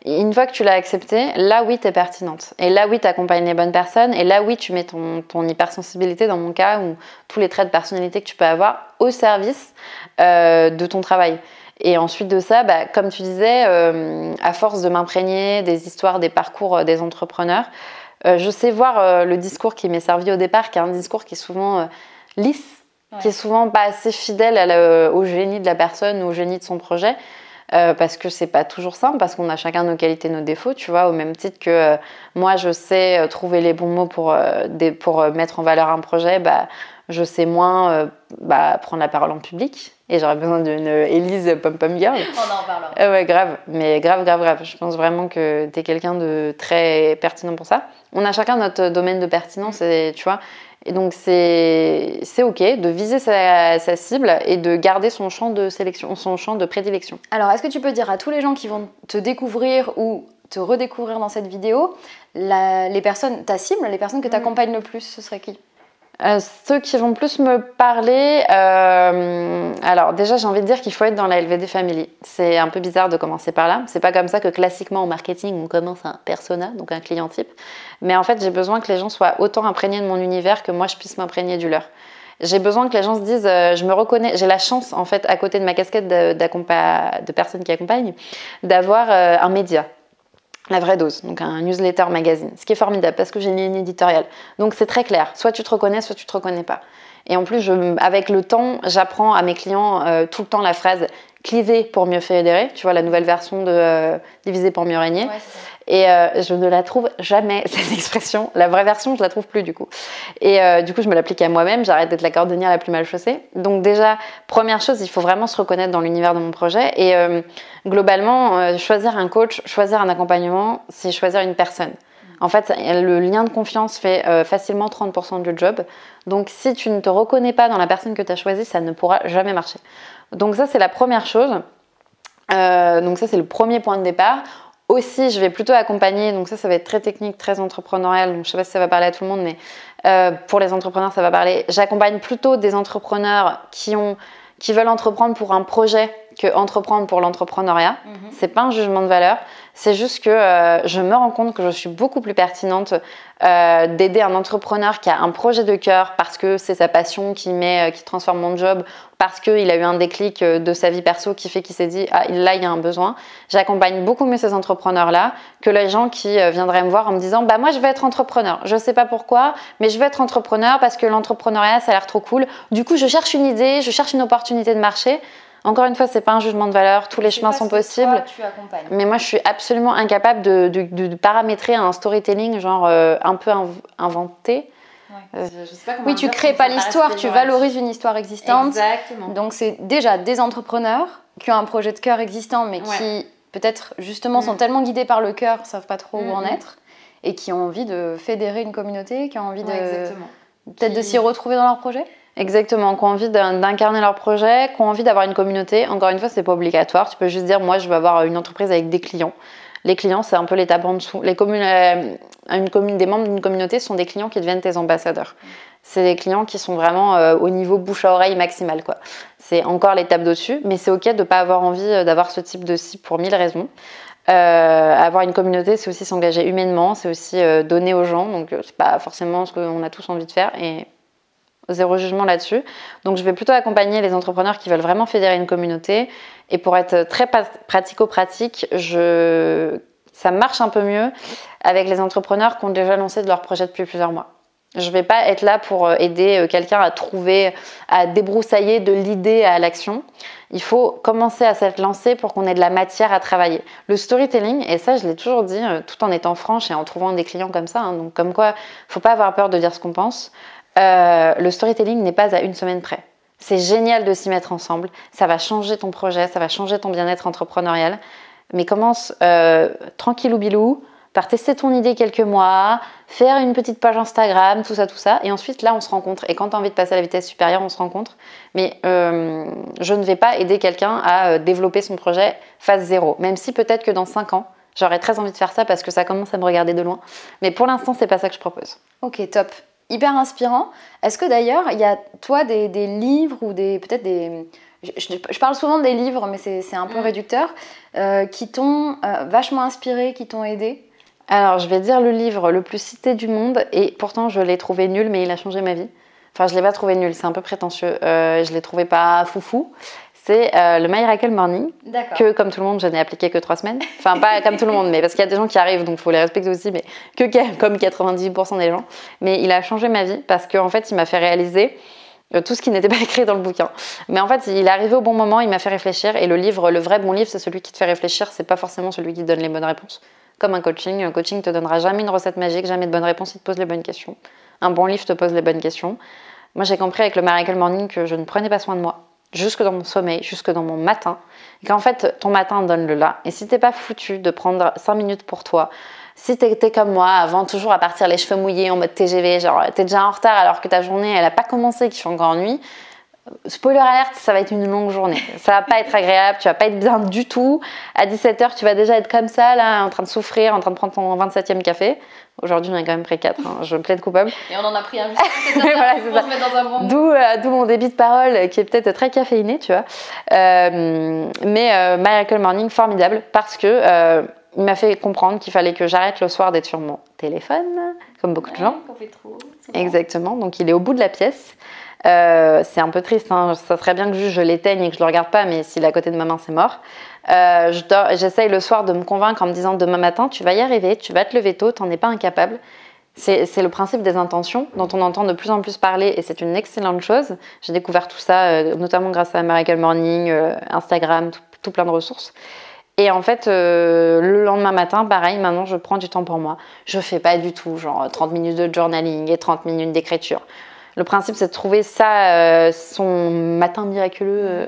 une fois que tu l'as accepté, là oui, tu es pertinente. Et là oui, tu accompagnes les bonnes personnes. Et là oui, tu mets ton hypersensibilité, dans mon cas, ou tous les traits de personnalité que tu peux avoir au service de ton travail. Et ensuite de ça, comme tu disais, à force de m'imprégner des histoires, des parcours des entrepreneurs, je sais voir le discours qui m'est servi au départ, qui est un discours qui est souvent lisse, qui est souvent pas assez fidèle au génie de la personne ou au génie de son projet, parce que c'est pas toujours simple, parce qu'on a chacun nos qualités, nos défauts, tu vois, au même titre que moi je sais trouver les bons mots pour mettre en valeur un projet, je sais moins prendre la parole en public. Et j'aurais besoin d'une Élise pom-pom girl. On en parlera. Ouais, grave. Mais grave. Je pense vraiment que t'es quelqu'un de très pertinent pour ça. On a chacun notre domaine de pertinence, tu vois. Et donc, c'est ok de viser sa cible et de garder son champ de sélection, son champ de prédilection. Alors, est-ce que tu peux dire à tous les gens qui vont te découvrir ou te redécouvrir dans cette vidéo, les personnes, ta cible, les personnes que tu accompagnes le plus, ce serait qui ? Ceux qui vont plus me parler, alors déjà j'ai envie de dire qu'il faut être dans la LVD Family. C'est un peu bizarre de commencer par là. C'est pas comme ça que classiquement en marketing on commence un persona, donc un client type. Mais en fait j'ai besoin que les gens soient autant imprégnés de mon univers que moi je puisse m'imprégner du leur. J'ai besoin que les gens se disent, je me reconnais, j'ai la chance en fait à côté de ma casquette de personnes qui accompagnent, d'avoir un média. La vraie dose, donc un newsletter magazine, ce qui est formidable parce que j'ai une ligne éditoriale. Donc c'est très clair, soit tu te reconnais, soit tu te reconnais pas. Et en plus, avec le temps, j'apprends à mes clients tout le temps la phrase « cliver pour mieux fédérer », tu vois, la nouvelle version de « diviser pour mieux régner ». Ouais, et je ne la trouve jamais, cette expression. La vraie version, je la trouve plus du coup. Et du coup, je me l'applique à moi-même. J'arrête d'être la cordonnière la plus mal chaussée. Donc déjà, première chose, il faut vraiment se reconnaître dans l'univers de mon projet. Et globalement, choisir un coach, choisir un accompagnement, c'est choisir une personne. En fait, le lien de confiance fait facilement 30% du job. Donc si tu ne te reconnais pas dans la personne que tu as choisie, ça ne pourra jamais marcher. Donc ça, c'est la première chose. Donc ça, c'est le premier point de départ. aussi, je vais plutôt accompagner, donc ça va être très technique, très entrepreneurial, donc je sais pas si ça va parler à tout le monde, mais pour les entrepreneurs, ça va parler. J'accompagne plutôt des entrepreneurs qui veulent entreprendre pour un projet que entreprendre pour l'entrepreneuriat. C'est pas un jugement de valeur, c'est juste que je me rends compte que je suis beaucoup plus pertinente d'aider un entrepreneur qui a un projet de cœur parce que c'est sa passion qui transforme mon job, parce qu'il a eu un déclic de sa vie perso qui fait qu'il s'est dit ah là il y a un besoin. J'accompagne beaucoup mieux ces entrepreneurs-là que les gens qui viendraient me voir en me disant bah moi je veux être entrepreneur, je sais pas pourquoi mais je veux être entrepreneur parce que l'entrepreneuriat ça a l'air trop cool. Du coup je cherche une idée, je cherche une opportunité de marché. Encore une fois, c'est pas un jugement de valeur, tous les chemins sont possibles. Toi, tu accompagnes. Mais moi, je suis absolument incapable de paramétrer un storytelling genre un peu inventé. Ouais. Je sais pas comment tu crées pas l'histoire, tu valorises une histoire existante. Exactement. Donc c'est déjà des entrepreneurs qui ont un projet de cœur existant, mais qui peut-être justement sont tellement guidés par le cœur, savent pas trop où en être, et qui ont envie de fédérer une communauté, qui ont envie de s'y retrouver dans leur projet. Exactement, qui ont envie d'incarner leur projet, qui ont envie d'avoir une communauté. Encore une fois, c'est pas obligatoire. Tu peux juste dire, moi, je veux avoir une entreprise avec des clients. Les clients, c'est un peu l'étape en dessous. Des membres d'une communauté sont des clients qui deviennent tes ambassadeurs. C'est des clients qui sont vraiment au niveau bouche à oreille maximal, quoi. C'est encore l'étape d'au-dessus, mais c'est ok de pas avoir envie d'avoir ce type de cible pour 1000 raisons. Avoir une communauté, c'est aussi s'engager humainement, c'est aussi donner aux gens. Donc, c'est pas forcément ce qu'on a tous envie de faire. Et zéro jugement là-dessus. Donc, je vais plutôt accompagner les entrepreneurs qui veulent vraiment fédérer une communauté. Et pour être très pratico-pratique, ça marche un peu mieux avec les entrepreneurs qui ont déjà lancé de leur projet depuis plusieurs mois. Je ne vais pas être là pour aider quelqu'un à débroussailler de l'idée à l'action. Il faut commencer à s'être lancé pour qu'on ait de la matière à travailler. Le storytelling, et ça je l'ai toujours dit, tout en étant franche et en trouvant des clients comme ça, donc comme quoi, il ne faut pas avoir peur de dire ce qu'on pense. Le storytelling n'est pas à une semaine près. C'est génial de s'y mettre ensemble. Ça va changer ton projet, ça va changer ton bien-être entrepreneurial. Mais commence tranquillou bilou par tester ton idée quelques mois, faire une petite page Instagram, tout ça. Et ensuite, là, on se rencontre. Et quand tu as envie de passer à la vitesse supérieure, on se rencontre. Mais je ne vais pas aider quelqu'un à développer son projet phase 0. Même si peut-être que dans 5 ans, j'aurais très envie de faire ça parce que ça commence à me regarder de loin. Mais pour l'instant, c'est pas ça que je propose. Ok, top. Hyper inspirant. Est-ce que d'ailleurs, il y a toi des livres ou peut-être des... Je parle souvent des livres, mais c'est un peu réducteur, qui t'ont vachement inspiré, qui t'ont aidé? Alors, je vais dire le livre le plus cité du monde, et pourtant je l'ai trouvé nul, mais il a changé ma vie. Enfin, je ne l'ai pas trouvé nul, c'est un peu prétentieux. Je ne l'ai trouvé pas foufou. C'est le Miracle Morning, que comme tout le monde, je n'ai appliqué que 3 semaines. Enfin, pas comme tout le monde, mais parce qu'il y a des gens qui arrivent, donc il faut les respecter aussi, mais comme 98% des gens. Mais il a changé ma vie parce qu'en fait, il m'a fait réaliser tout ce qui n'était pas écrit dans le bouquin. Mais en fait, il est arrivé au bon moment, il m'a fait réfléchir. Et le vrai bon livre, c'est celui qui te fait réfléchir, c'est pas forcément celui qui te donne les bonnes réponses. Comme un coaching. Un coaching te donnera jamais une recette magique, jamais de bonnes réponses, il te pose les bonnes questions. Un bon livre te pose les bonnes questions. Moi, j'ai compris avec le Miracle Morning que je ne prenais pas soin de moi, jusque dans mon sommeil, jusque dans mon matin. Et qu'en fait, ton matin donne le là. Et si t'es pas foutu de prendre 5 minutes pour toi, si t'es comme moi, avant toujours à partir les cheveux mouillés en mode TGV, genre t'es déjà en retard alors que ta journée elle a pas commencé, qu'il fait encore nuit, spoiler alert, ça va être une longue journée. Ça va pas être agréable, tu vas pas être bien du tout. À 17h, tu vas déjà être comme ça, là, en train de souffrir, en train de prendre ton 27e café. Aujourd'hui, j'en ai quand même pris 4, je me plaide coupable. Et on en a pris un juste voilà, pour se mettre dans un bon... D'où mon débit de parole qui est peut-être très caféiné, tu vois. Mais Miracle Morning, formidable, parce que il m'a fait comprendre qu'il fallait que j'arrête le soir d'être sur mon téléphone, comme beaucoup de gens. Qu'on fait trop, exactement, donc il est au bout de la pièce. C'est un peu triste, hein. Ça serait bien que juste je l'éteigne et que je le regarde pas, mais s'il est à côté de ma main, c'est mort. J'essaye le soir de me convaincre en me disant demain matin, tu vas y arriver, tu vas te lever tôt, t'en es pas incapable. C'est le principe des intentions dont on entend de plus en plus parler et c'est une excellente chose. J'ai découvert tout ça, notamment grâce à Miracle Morning, Instagram, tout plein de ressources. Et en fait, le lendemain matin, pareil, maintenant je prends du temps pour moi. Je fais pas du tout genre 30 minutes de journaling et 30 minutes d'écriture. Le principe, c'est de trouver ça, son matin miraculeux,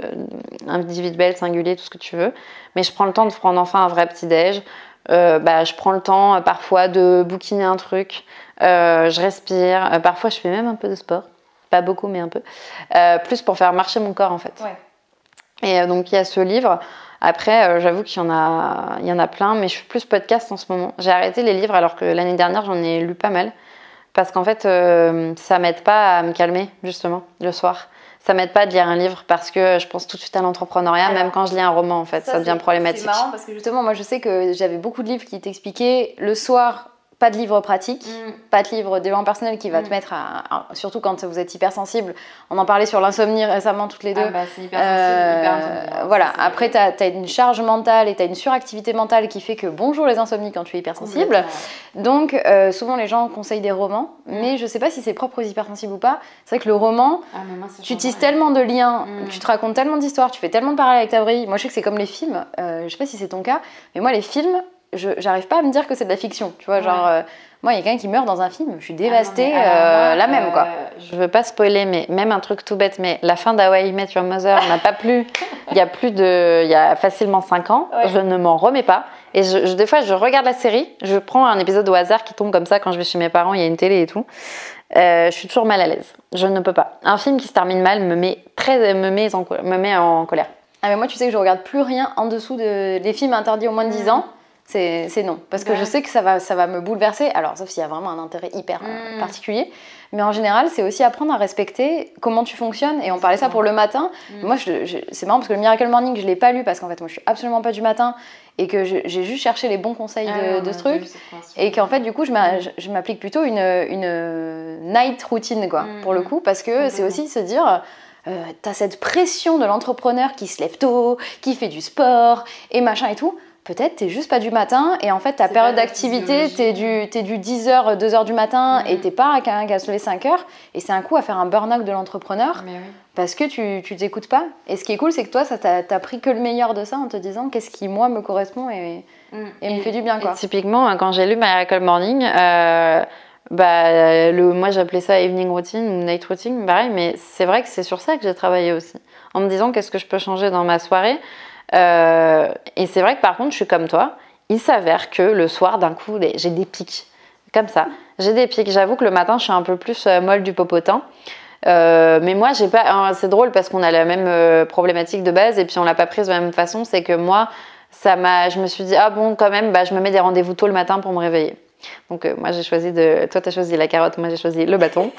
individuel, singulier, tout ce que tu veux. Mais je prends le temps de prendre enfin un vrai petit-déj. Je prends le temps parfois de bouquiner un truc. Je respire. Parfois, je fais même un peu de sport. Pas beaucoup, mais un peu. Plus pour faire marcher mon corps, en fait. Ouais. Et donc, il y a ce livre. Après, j'avoue qu'il y en a plein, mais je suis plus podcast en ce moment. J'ai arrêté les livres alors que l'année dernière, j'en ai lu pas mal. Parce qu'en fait, ça m'aide pas à me calmer, justement, le soir. Ça m'aide pas de lire un livre parce que je pense tout de suite à l'entrepreneuriat, même quand je lis un roman, en fait. Ça devient problématique. C'est marrant parce que justement, moi, je sais que j'avais beaucoup de livres qui t'expliquaient le soir. Pas de livre pratique, pas de livre développement personnel qui va te mettre surtout quand vous êtes hypersensible. On en parlait sur l'insomnie récemment toutes les deux. C'est hypersensible, voilà. Après, tu as une charge mentale et tu as une suractivité mentale qui fait que bonjour les insomnies quand tu es hypersensible. Donc, souvent les gens conseillent des romans, mais je sais pas si c'est propre aux hypersensibles ou pas. C'est vrai que le roman, tu tisses tellement de liens, tu te racontes tellement d'histoires, tu fais tellement de parallèles avec ta vraie vie. Moi, je sais que c'est comme les films. Je sais pas si c'est ton cas, mais moi, les films, j'arrive pas à me dire que c'est de la fiction, tu vois, genre moi il y a quelqu'un qui meurt dans un film, je suis dévastée, la même quoi. Je veux pas spoiler, mais même un truc tout bête, mais la fin d'How I Met Your Mother n'a pas plu il y a facilement 5 ans, je ne m'en remets pas, et des fois je regarde la série, je prends un épisode au hasard qui tombe comme ça quand je vais chez mes parents, il y a une télé et tout, je suis toujours mal à l'aise, je ne peux pas. Un film qui se termine mal me met en colère. Ah mais moi tu sais que je regarde plus rien en dessous des films interdits au moins de 10 ans. C'est non, parce que je sais que ça va me bouleverser, alors sauf s'il y a vraiment un intérêt hyper particulier, mais en général c'est aussi apprendre à respecter comment tu fonctionnes, et on parlait ça pour le matin. Moi c'est marrant parce que le Miracle Morning je l'ai pas lu parce qu'en fait moi je suis absolument pas du matin et que j'ai juste cherché les bons conseils de ce truc, et qu'en fait du coup je m'applique plutôt une night routine quoi, pour le coup, parce que c'est aussi se dire... t'as cette pression de l'entrepreneur qui se lève tôt, qui fait du sport et machin et tout. Peut-être t'es juste pas du matin, et en fait ta période d'activité t'es du 10h, 2h du matin, et t'es pas quelqu'un qui a se lever 5h, et c'est un coup à faire un burn-out de l'entrepreneur parce que tu t'écoutes pas. Et ce qui est cool, c'est que toi t'as pris que le meilleur de ça en te disant qu'est-ce qui moi me correspond et me fait du bien quoi. Typiquement quand j'ai lu Miracle Morning, moi j'appelais ça evening routine ou night routine, pareil, mais c'est vrai que c'est sur ça que j'ai travaillé aussi, en me disant qu'est-ce que je peux changer dans ma soirée. Et c'est vrai que par contre je suis comme toi, il s'avère que le soir d'un coup j'ai des pics comme ça, j'ai des pics. J'avoue que le matin je suis un peu plus molle du popotin, mais moi j'ai pas, c'est drôle parce qu'on a la même problématique de base et puis on l'a pas prise de la même façon. C'est que moi je me suis dit ah bon quand même, je me mets des rendez-vous tôt le matin pour me réveiller. Donc moi j'ai choisi toi t'as choisi la carotte, moi j'ai choisi le bâton,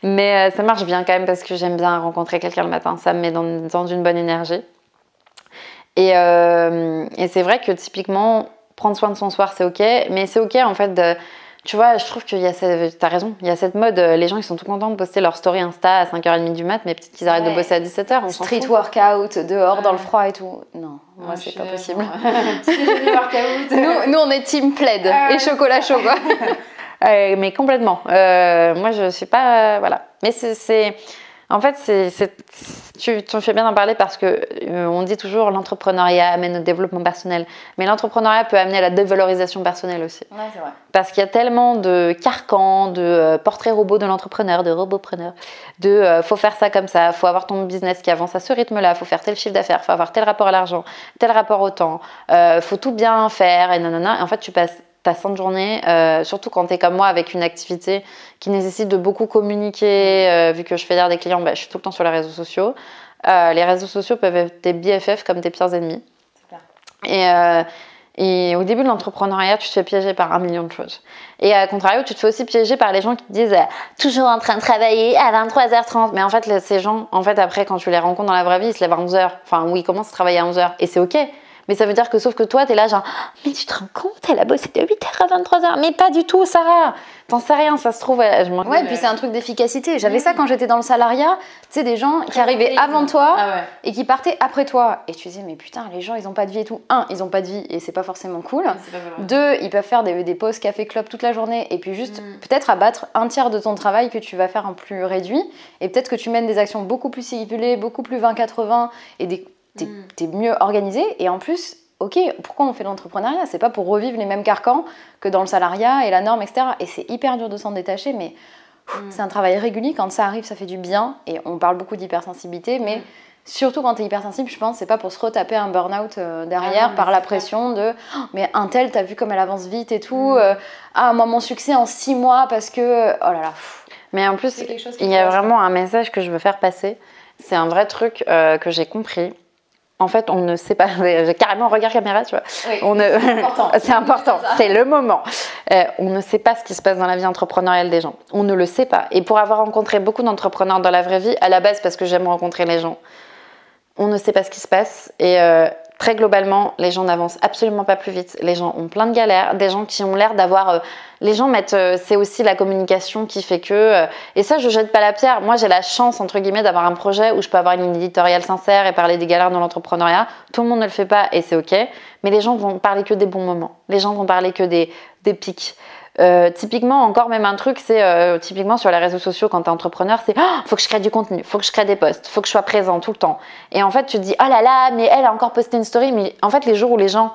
mais ça marche bien quand même parce que j'aime bien rencontrer quelqu'un le matin, ça me met dans une bonne énergie. Et c'est vrai que typiquement, prendre soin de son soir, c'est ok, mais c'est ok en fait tu vois, je trouve qu'il y a t'as raison, il y a cette mode, les gens ils sont tout contents de poster leur story Insta à 5h30 du mat, mais peut-être qu'ils arrêtent de bosser à 17h, on s'en fout. Street workout, dehors, dans le froid et tout. Non, moi c'est pas possible. nous on est team plaid et chocolat chaud quoi. Mais complètement. Moi je suis pas... voilà. Mais en fait, tu me fais bien d'en parler parce que on dit toujours l'entrepreneuriat amène au développement personnel, mais l'entrepreneuriat peut amener à la dévalorisation personnelle aussi. Ouais, c'est vrai. Parce qu'il y a tellement de carcans, de portraits robots de l'entrepreneur, de robopreneur, faut faire ça comme ça, faut avoir ton business qui avance à ce rythme-là, faut faire tel chiffre d'affaires, faut avoir tel rapport à l'argent, tel rapport au temps, faut tout bien faire et nanana. Et en fait, tu passes ta fin de journée, surtout quand tu es comme moi avec une activité qui nécessite de beaucoup communiquer, vu que je fédère des clients, je suis tout le temps sur les réseaux sociaux. Les réseaux sociaux peuvent être tes BFF comme tes pires ennemis. Et au début de l'entrepreneuriat, tu te fais piéger par 1 million de choses. Et à contrario, tu te fais aussi piéger par les gens qui te disent toujours en train de travailler à 23h30. Mais en fait, ces gens, après, quand tu les rencontres dans la vraie vie, ils se lèvent à 11h. Enfin, oui, ils commencent à travailler à 11h. Et c'est ok. Mais ça veut dire que sauf que toi, t'es là genre mais tu te rends compte, elle a bossé de 8h à 23h. Mais pas du tout, Sarah. T'en sais rien, ça se trouve. Ouais, et puis c'est un truc d'efficacité. J'avais ça quand j'étais dans le salariat. Tu sais, des gens qui arrivaient avant toi et qui partaient après toi. Et tu disais, mais putain, les gens, ils ont pas de vie et tout. 1, ils ont pas de vie et c'est pas forcément cool. 2, ils peuvent faire des pauses café-clope toute la journée et puis juste peut-être abattre un tiers de ton travail que tu vas faire en plus réduit. Et peut-être que tu mènes des actions beaucoup plus ciblées, beaucoup plus 20-80 et t'es mieux organisé. Et en plus, ok, pourquoi on fait de l'entrepreneuriat? C'est pas pour revivre les mêmes carcans que dans le salariat et la norme, etc. Et c'est hyper dur de s'en détacher, mais c'est un travail régulier. Quand ça arrive, ça fait du bien. Et on parle beaucoup d'hypersensibilité, mais surtout quand t'es hypersensible, je pense, c'est pas pour se retaper un burn-out derrière par la pression de mais un tel, t'as vu comme elle avance vite et tout. Moi, mon succès en 6 mois parce que. Oh là là. Mais en plus, il y a vraiment un message que je veux faire passer. C'est un vrai truc que j'ai compris. En fait, on ne sait pas. J'ai carrément regard caméra, tu vois. Oui, c'est important. C'est important. C'est le moment. On ne sait pas ce qui se passe dans la vie entrepreneuriale des gens. On ne le sait pas. Et pour avoir rencontré beaucoup d'entrepreneurs dans la vraie vie, à la base parce que j'aime rencontrer les gens, on ne sait pas ce qui se passe. Et très globalement, les gens n'avancent absolument pas plus vite. Les gens ont plein de galères. Des gens qui ont l'air d'avoir... les gens mettent... c'est aussi la communication qui fait que... et ça, je jette pas la pierre. Moi, j'ai la chance, entre guillemets, d'avoir un projet où je peux avoir une ligne éditoriale sincère et parler des galères dans l'entrepreneuriat. Tout le monde ne le fait pas et c'est OK. Mais les gens vont parler que des bons moments. Les gens vont parler que des pics. Typiquement, encore même un truc, c'est typiquement sur les réseaux sociaux quand t'es entrepreneur, c'est faut que je crée du contenu, faut que je crée des posts, faut que je sois présent tout le temps. Et en fait, tu te dis oh là là, mais elle a encore posté une story. Mais en fait, les jours où les gens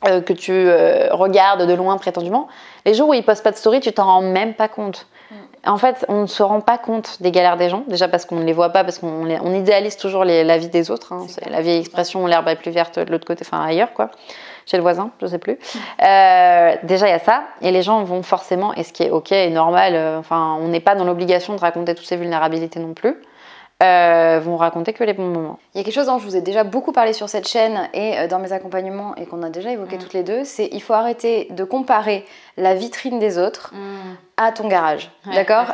que tu regardes de loin prétendument, les jours où ils postent pas de story, tu t'en rends même pas compte. En fait, on ne se rend pas compte des galères des gens, déjà parce qu'on ne les voit pas, parce qu'on idéalise toujours la vie des autres. Hein. C'est la vieille expression l'herbe est plus verte de l'autre côté, enfin ailleurs quoi. Chez le voisin, je sais plus. Déjà, il y a ça. Et les gens vont forcément, et ce qui est OK et normal, enfin, on n'est pas dans l'obligation de raconter toutes ces vulnérabilités non plus, vont raconter que les bons moments. Il y a quelque chose dont je vous ai déjà beaucoup parlé sur cette chaîne et dans mes accompagnements et qu'on a déjà évoqué toutes les deux, c'est il faut arrêter de comparer la vitrine des autres à ton garage. Ouais, d'accord ?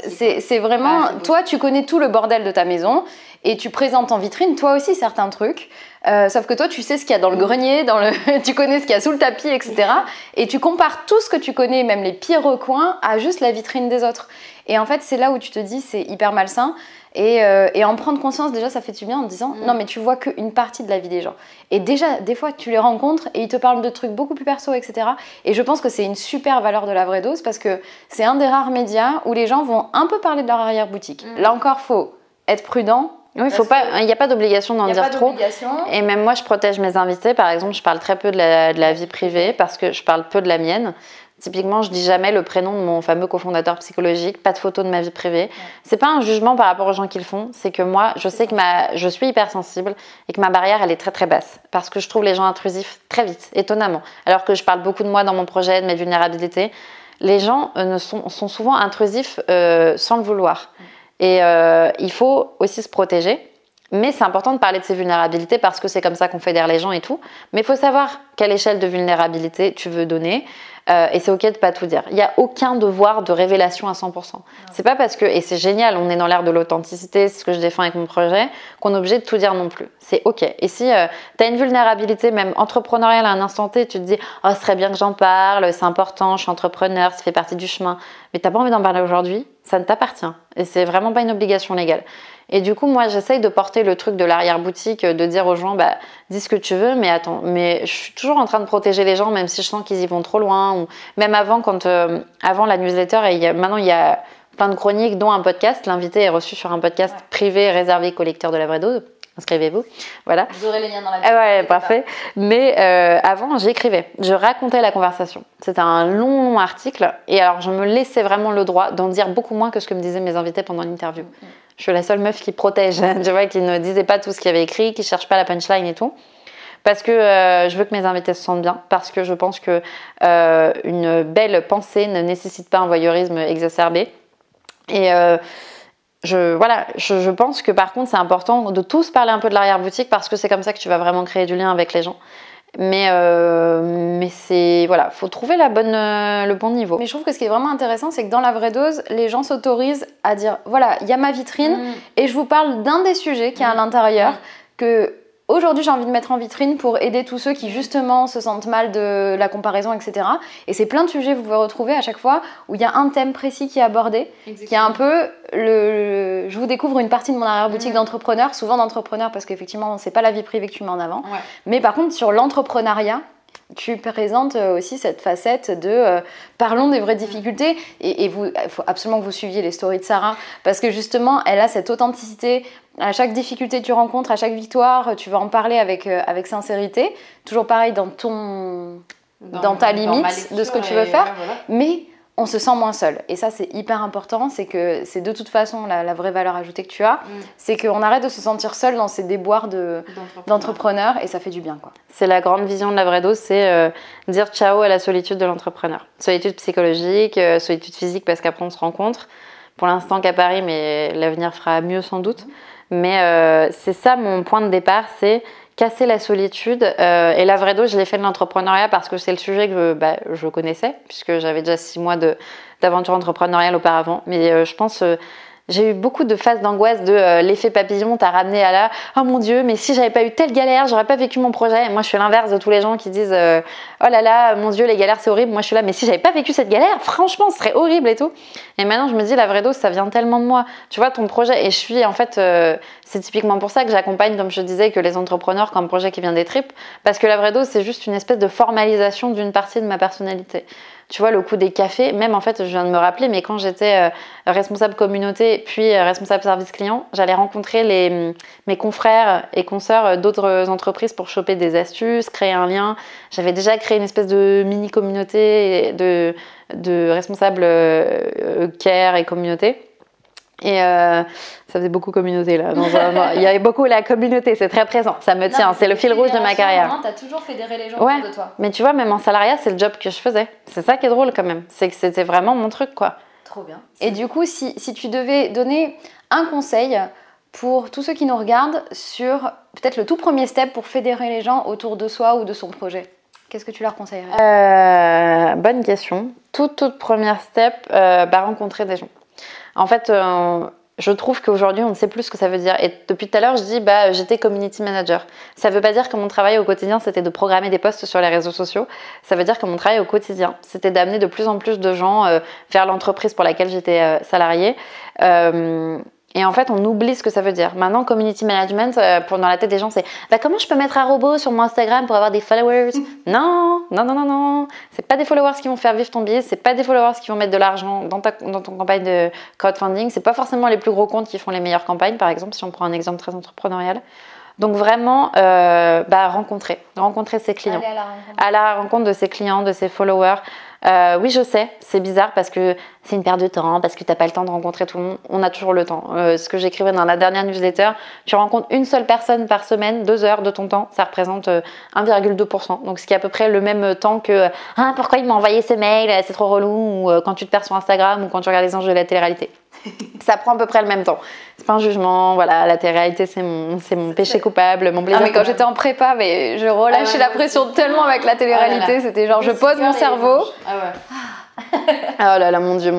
C'est vraiment... toi, tu connais tout le bordel de ta maison et tu présentes en vitrine, toi aussi, certains trucs. Sauf que toi, tu sais ce qu'il y a dans le grenier, tu connais ce qu'il y a sous le tapis, etc. Et tu compares tout ce que tu connais, même les pires recoins, à juste la vitrine des autres. Et en fait, c'est là où tu te dis, c'est hyper malsain. Et en prendre conscience, déjà, ça fait du bien en te disant non, mais tu vois qu'une partie de la vie des gens. Et déjà, des fois, tu les rencontres et ils te parlent de trucs beaucoup plus perso, etc. Et je pense que c'est une super valeur de la vraie dose parce que c'est un des rares médias où les gens vont un peu parler de leur arrière-boutique. Là encore, faut être prudent. Oui, il n'y a pas d'obligation d'en dire trop. Et même moi, je protège mes invités. Par exemple, je parle très peu de la vie privée parce que je parle peu de la mienne. Typiquement, je dis jamais le prénom de mon fameux cofondateur psychologique, pas de photo de ma vie privée. Ouais. C'est pas un jugement par rapport aux gens qui le font, c'est que moi, je sais que je suis hypersensible et que ma barrière, elle est très très basse parce que je trouve les gens intrusifs très vite, étonnamment. Alors que je parle beaucoup de moi dans mon projet, de mes vulnérabilités, les gens sont souvent intrusifs sans le vouloir. Et il faut aussi se protéger. Mais c'est important de parler de ces vulnérabilités parce que c'est comme ça qu'on fédère les gens et tout. Mais il faut savoir quelle échelle de vulnérabilité tu veux donner. Et c'est OK de pas tout dire. Il n'y a aucun devoir de révélation à 100%. C'est pas parce que, et c'est génial, on est dans l'ère de l'authenticité, c'est ce que je défends avec mon projet, qu'on est obligé de tout dire non plus. C'est OK. Et si tu as une vulnérabilité, même entrepreneuriale à un instant T, tu te dis « Oh, ce serait bien que j'en parle, c'est important, je suis entrepreneur, ça fait partie du chemin. » Mais tu n'as pas envie d'en parler aujourd'hui, ça ne t'appartient. Et c'est vraiment pas une obligation légale. Et du coup, moi, j'essaye de porter le truc de l'arrière-boutique, de dire aux gens, bah, dis ce que tu veux, mais attends, mais je suis toujours en train de protéger les gens, même si je sens qu'ils y vont trop loin. Ou même avant, avant la newsletter, maintenant, il y a plein de chroniques, dont un podcast. L'invité est reçu sur un podcast privé réservé collecteur de la vraie dose. Inscrivez-vous, voilà. Vous aurez les liens dans la vidéo. Ouais, parfait. Mais avant, j'écrivais, je racontais la conversation. C'était un long article, et alors je me laissais vraiment le droit d'en dire beaucoup moins que ce que me disaient mes invités pendant l'interview. Je suis la seule meuf qui protège, tu vois, qui ne disait pas tout ce qu'il y avait écrit, qui cherche pas la punchline et tout. Parce que je veux que mes invités se sentent bien, parce que je pense que une belle pensée ne nécessite pas un voyeurisme exacerbé. Et je pense que par contre, c'est important de tous parler un peu de l'arrière-boutique parce que c'est comme ça que tu vas vraiment créer du lien avec les gens. Mais c'est voilà, faut trouver le bon niveau. Mais je trouve que ce qui est vraiment intéressant, c'est que dans la vraie dose, les gens s'autorisent à dire voilà, il y a ma vitrine et je vous parle d'un des sujets qui est à l'intérieur que aujourd'hui j'ai envie de mettre en vitrine pour aider tous ceux qui justement se sentent mal de la comparaison, etc. Et c'est plein de sujets que vous pouvez retrouver à chaque fois où il y a un thème précis qui est abordé. Exactement. Qui est un peu je vous découvre une partie de mon arrière-boutique d'entrepreneur, souvent d'entrepreneur parce qu'effectivement c'est pas la vie privée que tu mets en avant. Ouais. Mais par contre sur l'entrepreneuriat, tu présentes aussi cette facette de parlons des vraies difficultés et il faut absolument que vous suiviez les stories de Sarah parce que justement elle a cette authenticité. À chaque difficulté que tu rencontres, à chaque victoire, tu vas en parler avec sincérité. Toujours pareil dans ta limite de ce que tu veux faire. Voilà. Mais on se sent moins seul. Et ça, c'est hyper important. C'est que c'est de toute façon la vraie valeur ajoutée que tu as. C'est qu'on arrête de se sentir seul dans ces déboires d'entrepreneur et ça fait du bien, quoi. C'est la grande vision de la vraie dose, c'est dire ciao à la solitude de l'entrepreneur. Solitude psychologique, solitude physique parce qu'après on se rencontre. pour l'instant qu'à Paris, mais l'avenir fera mieux sans doute. Mais c'est ça mon point de départ, c'est casser la solitude. Et la vraie dose, je l'ai fait de l'entrepreneuriat parce que c'est le sujet que je connaissais, puisque j'avais déjà 6 mois d'aventure entrepreneuriale auparavant. Mais je pense... j'ai eu beaucoup de phases d'angoisse de l'effet papillon, t'as ramené à là, oh mon Dieu, mais si j'avais pas eu telle galère, j'aurais pas vécu mon projet. Et moi, je suis l'inverse de tous les gens qui disent oh là là, mon Dieu, les galères c'est horrible. Moi, je suis là, mais si j'avais pas vécu cette galère, franchement, ce serait horrible et tout. Et maintenant, je me dis, la vraie dose, ça vient tellement de moi. Tu vois, ton projet, et je suis en fait, c'est typiquement pour ça que j'accompagne, comme je disais, que les entrepreneurs comme projet qui vient des tripes, parce que la vraie dose, c'est juste une espèce de formalisation d'une partie de ma personnalité. Tu vois, le coup des cafés, même en fait, je viens de me rappeler, mais quand j'étais responsable communauté, puis responsable service client, j'allais rencontrer mes confrères et consoeurs d'autres entreprises pour choper des astuces, créer un lien. J'avais déjà créé une espèce de mini-communauté de responsables care et communauté. Et ça faisait beaucoup communauté là. Il y avait beaucoup la communauté, c'est très présent. Ça me tient, c'est le fil rouge de ma carrière. Tu as toujours fédéré les gens ouais, autour de toi. Mais tu vois, même en salariat, c'est le job que je faisais. C'est ça qui est drôle quand même. C'est que c'était vraiment mon truc, quoi. Trop bien. Et du coup, si tu devais donner un conseil pour tous ceux qui nous regardent sur peut-être le tout premier step pour fédérer les gens autour de soi ou de son projet, qu'est-ce que tu leur conseillerais? Bonne question. Toute première step, rencontrer des gens. En fait, je trouve qu'aujourd'hui, on ne sait plus ce que ça veut dire. Et depuis tout à l'heure, je dis, j'étais community manager. Ça ne veut pas dire que mon travail au quotidien, c'était de programmer des posts sur les réseaux sociaux. Ça veut dire que mon travail au quotidien, c'était d'amener de plus en plus de gens vers l'entreprise pour laquelle j'étais salariée. Et en fait, on oublie ce que ça veut dire. Maintenant, community management, dans la tête des gens, c'est comment je peux mettre un robot sur mon Instagram pour avoir des followers? Non. C'est pas des followers qui vont faire vivre ton business, c'est pas des followers qui vont mettre de l'argent dans ton campagne de crowdfunding. C'est pas forcément les plus gros comptes qui font les meilleures campagnes, par exemple, si on prend un exemple très entrepreneurial. Donc vraiment, rencontrer ses clients. Aller à la rencontre de ses clients, de ses followers. Oui, je sais, c'est bizarre parce que c'est une perte de temps, parce que t'as pas le temps de rencontrer tout le monde. On a toujours le temps. Ce que j'écrivais dans la dernière newsletter, tu rencontres une seule personne par semaine, 2 heures de ton temps, ça représente 1,2%. Donc ce qui est à peu près le même temps que pourquoi il m'a envoyé ce mail, c'est trop relou, ou quand tu te perds sur Instagram ou quand tu regardes les anges de la télé-réalité. Ça prend à peu près le même temps. C'est pas un jugement, voilà, la télé-réalité c'est mon péché coupable, mon plaisir. Mais quand j'étais en prépa, mais je relâchais la pression tellement avec la télé-réalité, c'était genre je pose mon cerveau. Oh là là, mon Dieu,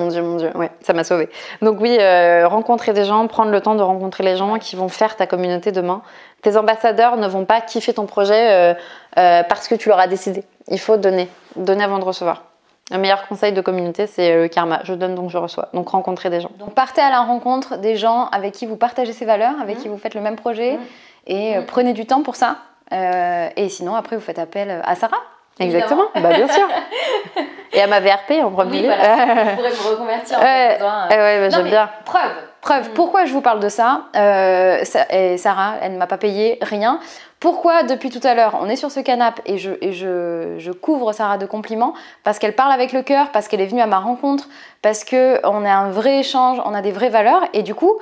ouais, ça m'a sauvée. Donc oui, rencontrer des gens, prendre le temps de rencontrer les gens qui vont faire ta communauté demain. Tes ambassadeurs ne vont pas kiffer ton projet parce que tu leur as décidé. Il faut donner avant de recevoir. Le meilleur conseil de communauté, c'est le karma. Je donne donc je reçois. Donc rencontrer des gens. Donc partez à la rencontre des gens avec qui vous partagez ces valeurs, avec qui vous faites le même projet et prenez du temps pour ça. Et sinon, après, vous faites appel à Sarah. Exactement, bien sûr. Et à ma VRP en premier lieu. Vous pourrez vous reconvertir en fait. J'aime bien. Preuve. Pourquoi je vous parle de ça, et Sarah, elle ne m'a pas payé rien. Pourquoi depuis tout à l'heure, on est sur ce canapé et je couvre Sarah de compliments? Parce qu'elle parle avec le cœur, parce qu'elle est venue à ma rencontre, parce qu'on a un vrai échange, on a des vraies valeurs. Et du coup,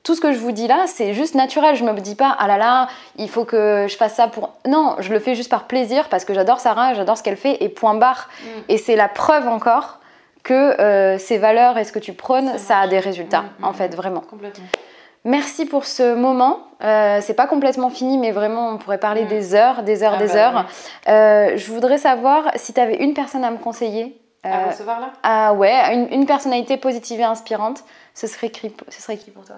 tout ce que je vous dis là, c'est juste naturel. Je me dis pas, ah là là, il faut que je fasse ça pour... Non, je le fais juste par plaisir, parce que j'adore Sarah, j'adore ce qu'elle fait, et point barre. Et c'est la preuve encore que ces valeurs et ce que tu prônes, ça a des résultats, en fait, vraiment. Complètement. Merci pour ce moment. C'est pas complètement fini, mais vraiment, on pourrait parler des heures. Je voudrais savoir si tu avais une personne à me conseiller. À recevoir là? Ah ouais, une personnalité positive et inspirante. Ce serait qui pour toi?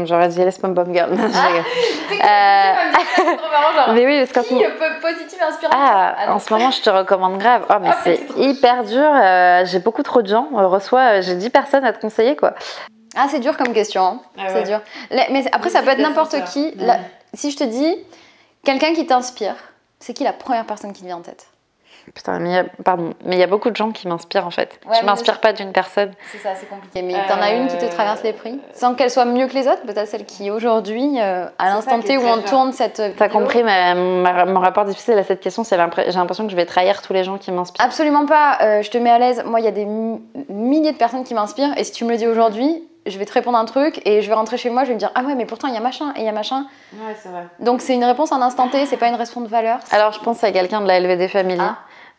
J'aurais dit les Pom Pom Girl. C'est trop marrant, mais oui, parce qui positive et inspirante? En ce moment, je te recommande grave. Oh, mais c'est hyper dur. J'ai beaucoup trop de gens. J'ai 10 personnes à te conseiller, quoi. Ah, c'est dur comme question. Hein. C'est dur. Mais après, ça peut être n'importe qui. Là, si je te dis quelqu'un qui t'inspire, c'est qui la première personne qui te vient en tête? Putain, mais il y a beaucoup de gens qui m'inspirent en fait. Je m'inspire pas d'une personne. C'est ça, c'est compliqué. Mais t'en as une qui te traverse l'esprit, sans qu'elle soit mieux que les autres, peut-être celle qui aujourd'hui, à l'instant T où on tourne cette vidéo. T'as compris mon rapport difficile à cette question, j'ai l'impression que je vais trahir tous les gens qui m'inspirent. Absolument pas, je te mets à l'aise. Moi, il y a des milliers de personnes qui m'inspirent, et si tu me le dis aujourd'hui, je vais te répondre un truc et je vais rentrer chez moi, je vais me dire ah ouais, mais pourtant il y a machin et il y a machin. Ouais, c'est vrai. Donc c'est une réponse en instant T, c'est pas une réponse de valeur. Alors je pense à quelqu'un de la LVD Family.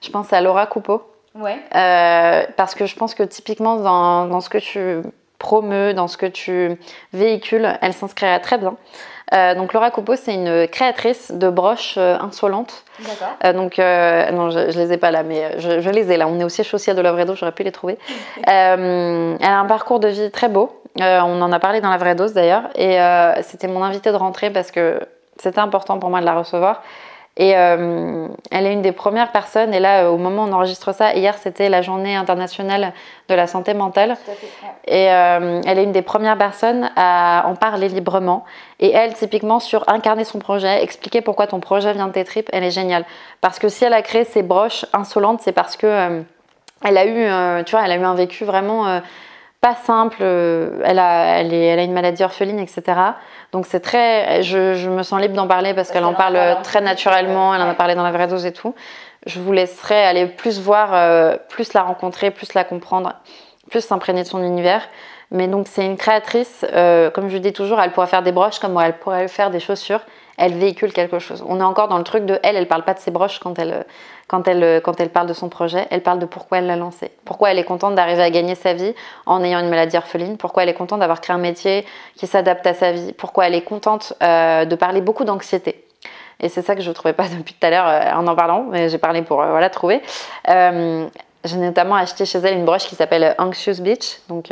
Je pense à Laura Coupeau. Ouais. Parce que je pense que typiquement dans ce que tu promeus, dans ce que tu véhicules, elle s'inscrirait très bien. Donc Laura Coupeau, c'est une créatrice de broches insolentes. D'accord. Non, je les ai pas là, mais je les ai là. On est au siège social de La Vraie Dose, j'aurais pu les trouver. Elle a un parcours de vie très beau. On en a parlé dans La Vraie Dose d'ailleurs. Et c'était mon invitée de rentrée parce que c'était important pour moi de la recevoir. Et elle est une des premières personnes, et là au moment où on enregistre ça, hier c'était la journée internationale de la santé mentale. Tout à fait, ouais. Et elle est une des premières personnes à en parler librement. Et elle, typiquement, sur incarner son projet, expliquer pourquoi ton projet vient de tes tripes, elle est géniale. Parce que si elle a créé ces broches insolentes, c'est parce que elle a eu, tu vois, elle a eu un vécu vraiment pas simple. Elle a une maladie orpheline, etc. Donc c'est très, je me sens libre d'en parler parce qu'elle en parle très naturellement. Elle en a parlé dans La Vraie Dose et tout. Je vous laisserai aller plus voir, plus la rencontrer, plus la comprendre, plus s'imprégner de son univers. Mais donc c'est une créatrice, comme je dis toujours, elle pourrait faire des broches comme elle pourrait faire des chaussures. Elle véhicule quelque chose. On est encore dans le truc de elle parle pas de ses broches quand elle parle de son projet. Elle parle de pourquoi elle l'a lancé. Pourquoi elle est contente d'arriver à gagner sa vie en ayant une maladie orpheline. Pourquoi elle est contente d'avoir créé un métier qui s'adapte à sa vie. Pourquoi elle est contente de parler beaucoup d'anxiété. Et c'est ça que je ne trouvais pas depuis tout à l'heure en parlant. Mais j'ai parlé pour trouver. J'ai notamment acheté chez elle une broche qui s'appelle Anxious Beach. Donc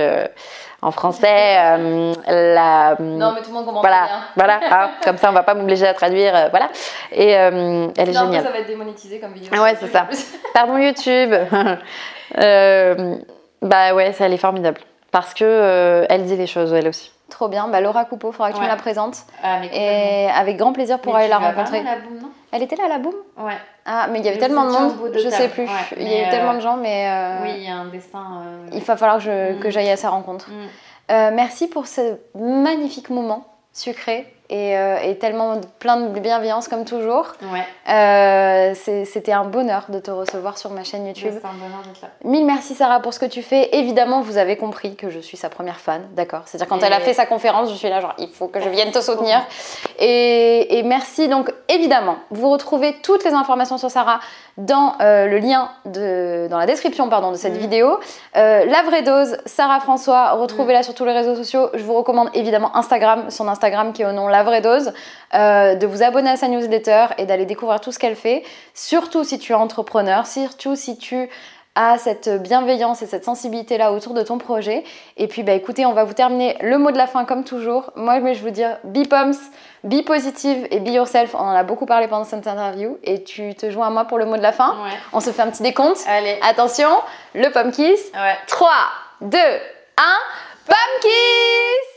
en français, Non, mais tout le monde comprend voilà, bien. Voilà, comme ça on va pas m'obliger à traduire, voilà. Et elle est Non, géniale. ça va être démonétisé comme vidéo. Ouais, c'est ça. Pardon YouTube. Bah ouais, ça, elle est formidable parce que elle dit les choses elle aussi. Trop bien. Bah, Laura Coupeau, il faudra que tu me la présentes. Et avec grand plaisir pour aller la rencontrer. À la boum, non? Elle était là à la boum? Ouais. Ah, mais il y avait tellement de monde, je sais plus. Ouais, il y a eu tellement de gens, mais oui, il y a un destin. il va falloir que j'aille à sa rencontre. Merci pour ce magnifique moment sucré et tellement plein de bienveillance comme toujours. Ouais. C'était un bonheur de te recevoir sur ma chaîne YouTube. C'est un bonheur d'être là. Mille merci Sarah pour ce que tu fais. Évidemment, vous avez compris que je suis sa première fan, d'accord? C'est-à-dire quand elle a fait sa conférence, je suis là genre il faut que je vienne te soutenir. Et merci. Donc évidemment, vous retrouvez toutes les informations sur Sarah dans le lien dans la description de cette vidéo. La Vraie Dose, Sarah François, retrouvez-la sur tous les réseaux sociaux. Je vous recommande évidemment Instagram, son Instagram qui est au nom La Vraie Dose, de vous abonner à sa newsletter et d'aller découvrir tout ce qu'elle fait. Surtout si tu es entrepreneur, surtout si tu as cette bienveillance et cette sensibilité-là autour de ton projet. Et puis bah écoutez, on va vous terminer le mot de la fin comme toujours. Moi, je vais vous dire be pumps, be positive et be yourself. On en a beaucoup parlé pendant cette interview et tu te joins à moi pour le mot de la fin. Ouais. On se fait un petit décompte. Allez. Attention, le pump kiss. Ouais. 3, 2, 1, pump kiss.